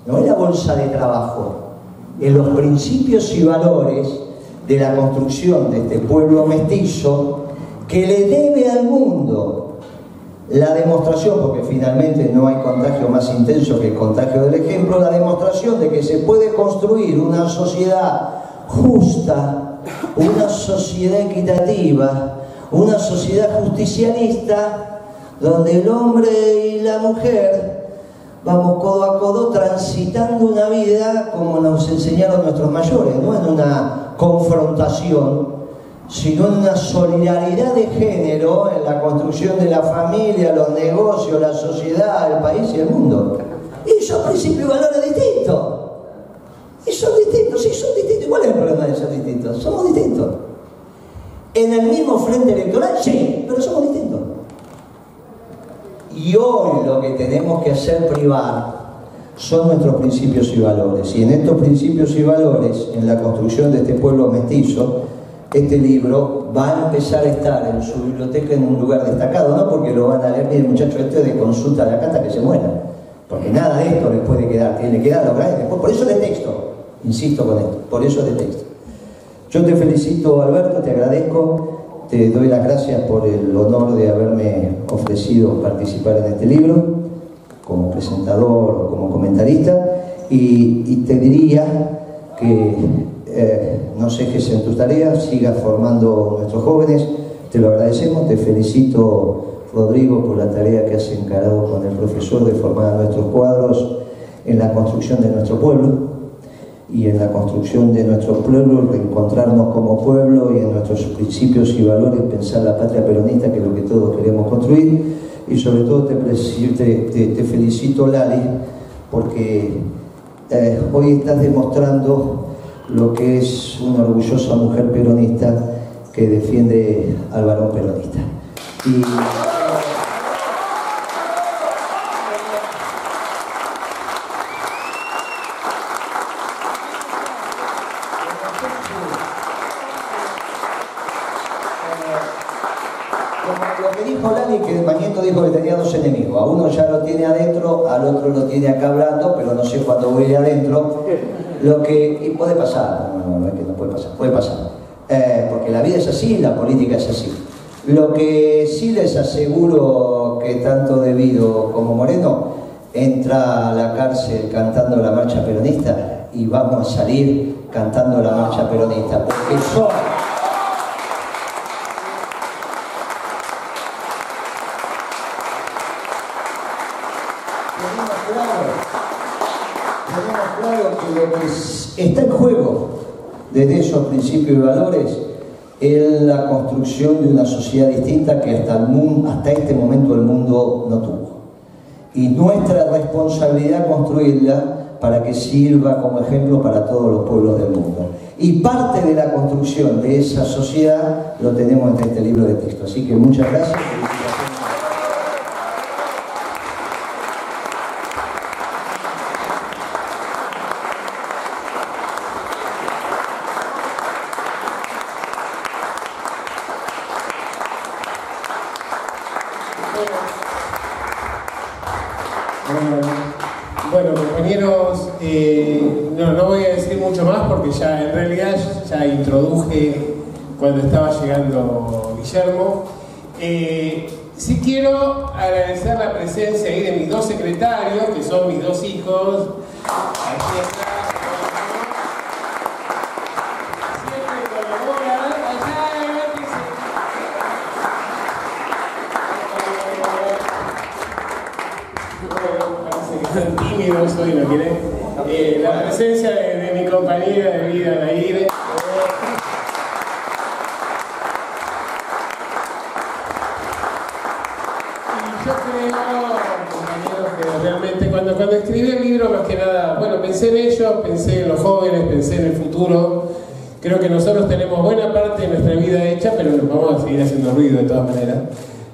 No es la bolsa de trabajo. En los principios y valores de la construcción de este pueblo mestizo que le debe al mundo la demostración, porque finalmente no hay contagio más intenso que el contagio del ejemplo, la demostración de que se puede construir una sociedad justa, una sociedad equitativa, una sociedad justicialista, donde el hombre y la mujer vamos codo a codo transitando una vida como nos enseñaron nuestros mayores, no en una confrontación, sino en una solidaridad de género en la construcción de la familia, los negocios, la sociedad, el país y el mundo. Y son principios y valores distintos. Y son distintos, sí, son distintos. ¿Cuál es el problema de ser distintos? Somos distintos. En el mismo frente electoral, sí, pero somos distintos. Y hoy lo que tenemos que hacer privar son nuestros principios y valores. Y en estos principios y valores, en la construcción de este pueblo mestizo, este libro va a empezar a estar en su biblioteca en un lugar destacado, no porque lo van a leer, miren muchachos, esto es de consulta de acá hasta que se mueran, porque nada de esto les puede quedar, tiene que quedar lo que después, por eso de texto, insisto con esto, por eso de texto. Yo te felicito, Alberto, te agradezco, te doy las gracias por el honor de haberme ofrecido participar en este libro, como presentador o como comentarista, y te diría que no cejes en tus tareas, sigas formando a nuestros jóvenes, te lo agradecemos, te felicito, Rodrigo, por la tarea que has encarado con el profesor de formar a nuestros cuadros en la construcción de nuestro pueblo y en la construcción de nuestro pueblo, reencontrarnos como pueblo y en nuestros principios y valores, pensar la patria peronista, que es lo que todos queremos construir. Y sobre todo te felicito, Lali, porque hoy estás demostrando lo que es una orgullosa mujer peronista que defiende al varón peronista. Y lo que dijo Lali, que Mañeto dijo que tenía dos enemigos, a uno ya lo tiene adentro, al otro lo tiene acá hablando, pero no sé cuándo voy adentro. Lo que y puede pasar, no es que no puede pasar, puede pasar, porque la vida es así, la política es así. Lo que sí les aseguro que tanto Debido como Moreno entra a la cárcel cantando la marcha peronista y vamos a salir cantando la marcha peronista, porque son... Tenemos claro que lo que está en juego desde esos principios y valores es la construcción de una sociedad distinta que hasta este momento el mundo no tuvo. Y nuestra responsabilidad es construirla para que sirva como ejemplo para todos los pueblos del mundo. Y parte de la construcción de esa sociedad lo tenemos en este libro de texto. Así que muchas gracias. Bueno, compañeros, no voy a decir mucho más porque ya en realidad ya introduje cuando estaba llegando Guillermo. Sí quiero agradecer la presencia ahí de mis dos secretarios, que son mis dos hijos. Aquí está. Siempre colaboran. Allá tan tímido soy, no quiere. La presencia de mi compañera de vida, Nair. Yo creo, compañeros, que realmente cuando escribí el libro, más que nada, bueno, pensé en ellos, pensé en los jóvenes, pensé en el futuro. Creo que nosotros tenemos buena parte de nuestra vida hecha, pero vamos a seguir haciendo ruido de todas maneras.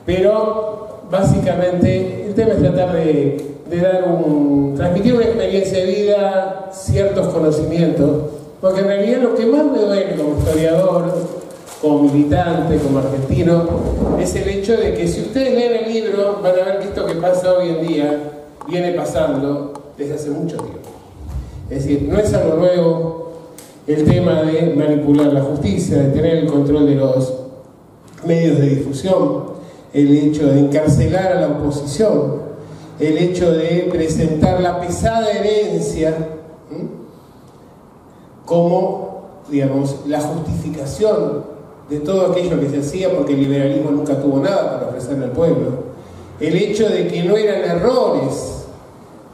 Pero, básicamente, el tema es tratar de transmitir una experiencia de vida, ciertos conocimientos, porque en realidad lo que más me duele como historiador, como militante, como argentino, es el hecho de que si ustedes leen el libro van a ver que esto que pasa hoy en día viene pasando desde hace mucho tiempo. Es decir, no es algo nuevo el tema de manipular la justicia, de tener el control de los medios de difusión, el hecho de encarcelar a la oposición, el hecho de presentar la pesada herencia como, digamos, la justificación de todo aquello que se hacía, porque el liberalismo nunca tuvo nada para ofrecerle al pueblo. El hecho de que no eran errores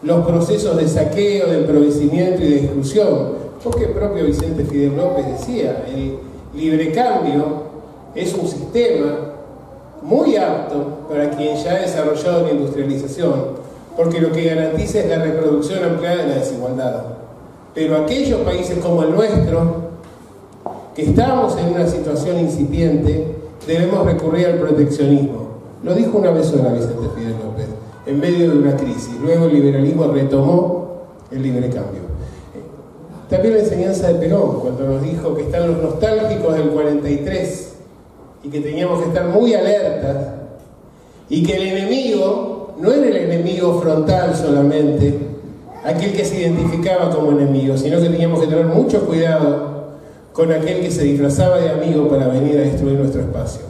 los procesos de saqueo, de empobrecimiento y de exclusión, porque el propio Vicente Fidel López decía, el libre cambio es un sistema muy apto para quien ya ha desarrollado la industrialización, porque lo que garantiza es la reproducción ampliada de la desigualdad. Pero aquellos países como el nuestro, que estamos en una situación incipiente, debemos recurrir al proteccionismo. Lo dijo una vez sola Vicente Fidel López, en medio de una crisis. Luego el liberalismo retomó el libre cambio. También la enseñanza de Perón, cuando nos dijo que están los nostálgicos del 43 y que teníamos que estar muy alertas, y que el enemigo no era el enemigo frontal solamente, aquel que se identificaba como enemigo, sino que teníamos que tener mucho cuidado con aquel que se disfrazaba de amigo para venir a destruir nuestro espacio.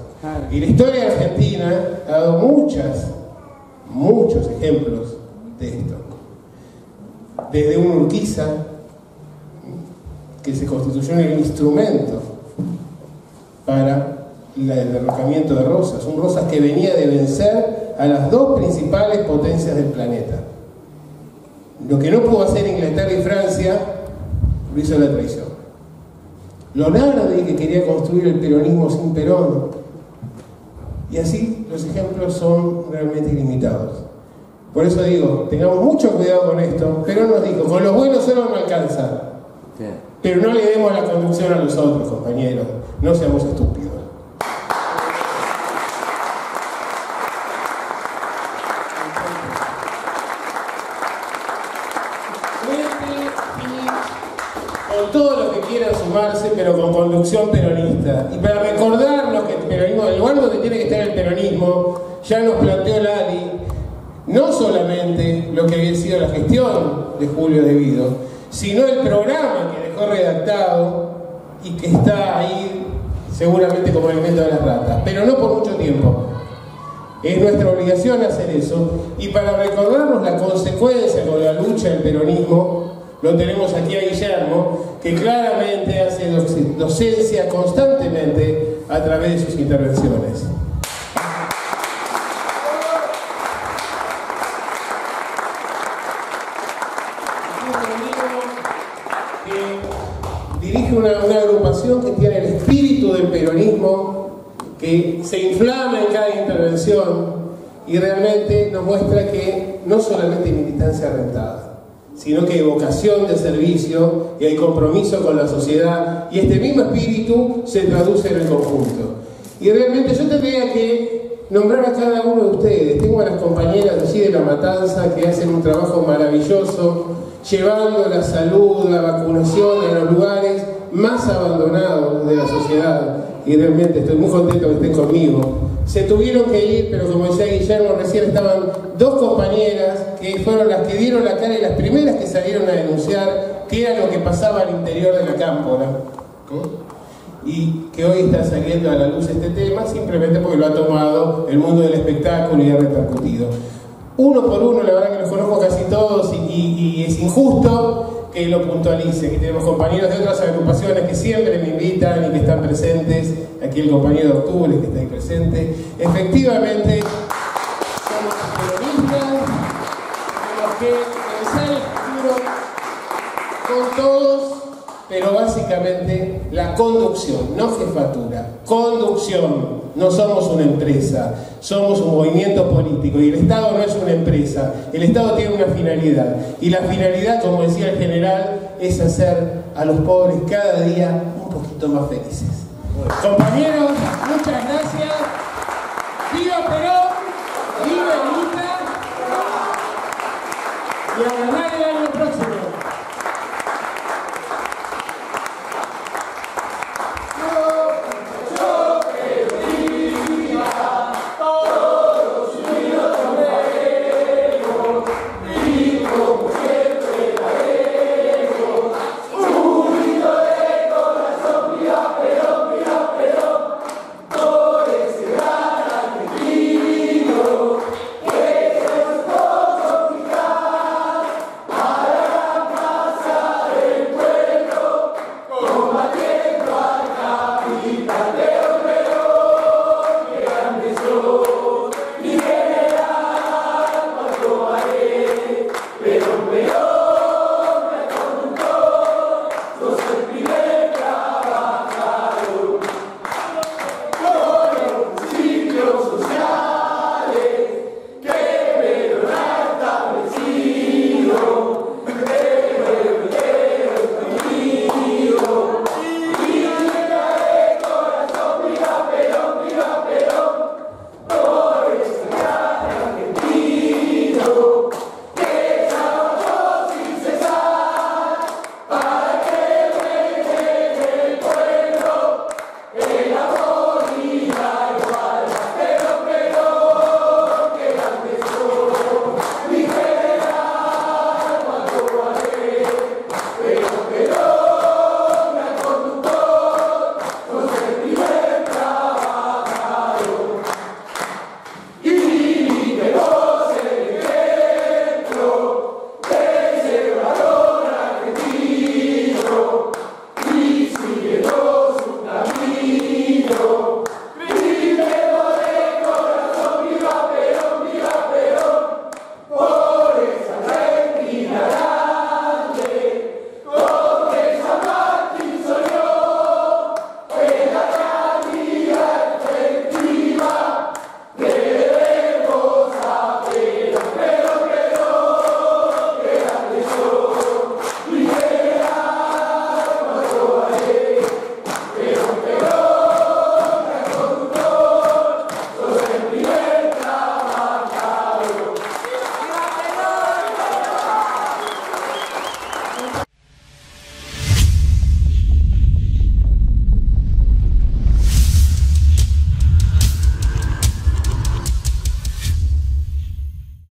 Y la historia de Argentina ha dado muchos ejemplos de esto. Desde un Urquiza, que se constituyó en el instrumento para el derrocamiento de Rosas, un Rosas que venía de vencer a las dos principales potencias del planeta. Lo que no pudo hacer Inglaterra y Francia, lo hizo la traición. Lonardi, que quería construir el peronismo sin Perón. Y así los ejemplos son realmente ilimitados. Por eso digo, tengamos mucho cuidado con esto. Perón nos dijo, con los buenos solo no alcanza. Pero no le demos la conducción a los otros, compañeros. No seamos estúpidos. Con todo lo que quieran sumarse, pero con conducción peronista. Y para recordarnos que el peronismo, el lugar donde tiene que estar el peronismo, ya nos planteó Lali, no solamente lo que había sido la gestión de Julio De Guido, sino el programa que dejó redactado y que está ahí seguramente como elemento de las ratas, pero no por mucho tiempo. Es nuestra obligación hacer eso, y para recordarnos la consecuencia con la lucha del peronismo, lo tenemos aquí a Guillermo, que claramente hace docencia constantemente a través de sus intervenciones. Dirige una agrupación que tiene el espíritu del peronismo, que se inflama en cada intervención y realmente nos muestra que no solamente hay militancia rentada, sino que hay vocación de servicio y hay compromiso con la sociedad, y este mismo espíritu se traduce en el conjunto. Y realmente yo tendría que nombrar a cada uno de ustedes. Tengo a las compañeras allí de La Matanza que hacen un trabajo maravilloso, llevando la salud, la vacunación a los lugares más abandonados de la sociedad, y realmente estoy muy contento que estén conmigo. Se tuvieron que ir, pero como decía Guillermo, recién estaban dos compañeras que fueron las que dieron la cara y las primeras que salieron a denunciar qué era lo que pasaba al interior de la cámpora, y que hoy está saliendo a la luz este tema simplemente porque lo ha tomado el mundo del espectáculo y ha repercutido. Uno por uno, la verdad que los conozco casi todos, y es injusto que lo puntualice. Aquí tenemos compañeros de otras agrupaciones que siempre me invitan y que están presentes. Aquí el compañero de Octubre que está ahí presente. Efectivamente, somos peronistas, somos que con todos, pero básicamente la conducción, no jefatura, conducción. No somos una empresa, somos un movimiento político y el Estado no es una empresa, el Estado tiene una finalidad y la finalidad, como decía el general, es hacer a los pobres cada día un poquito más felices. Compañeros, muchas gracias.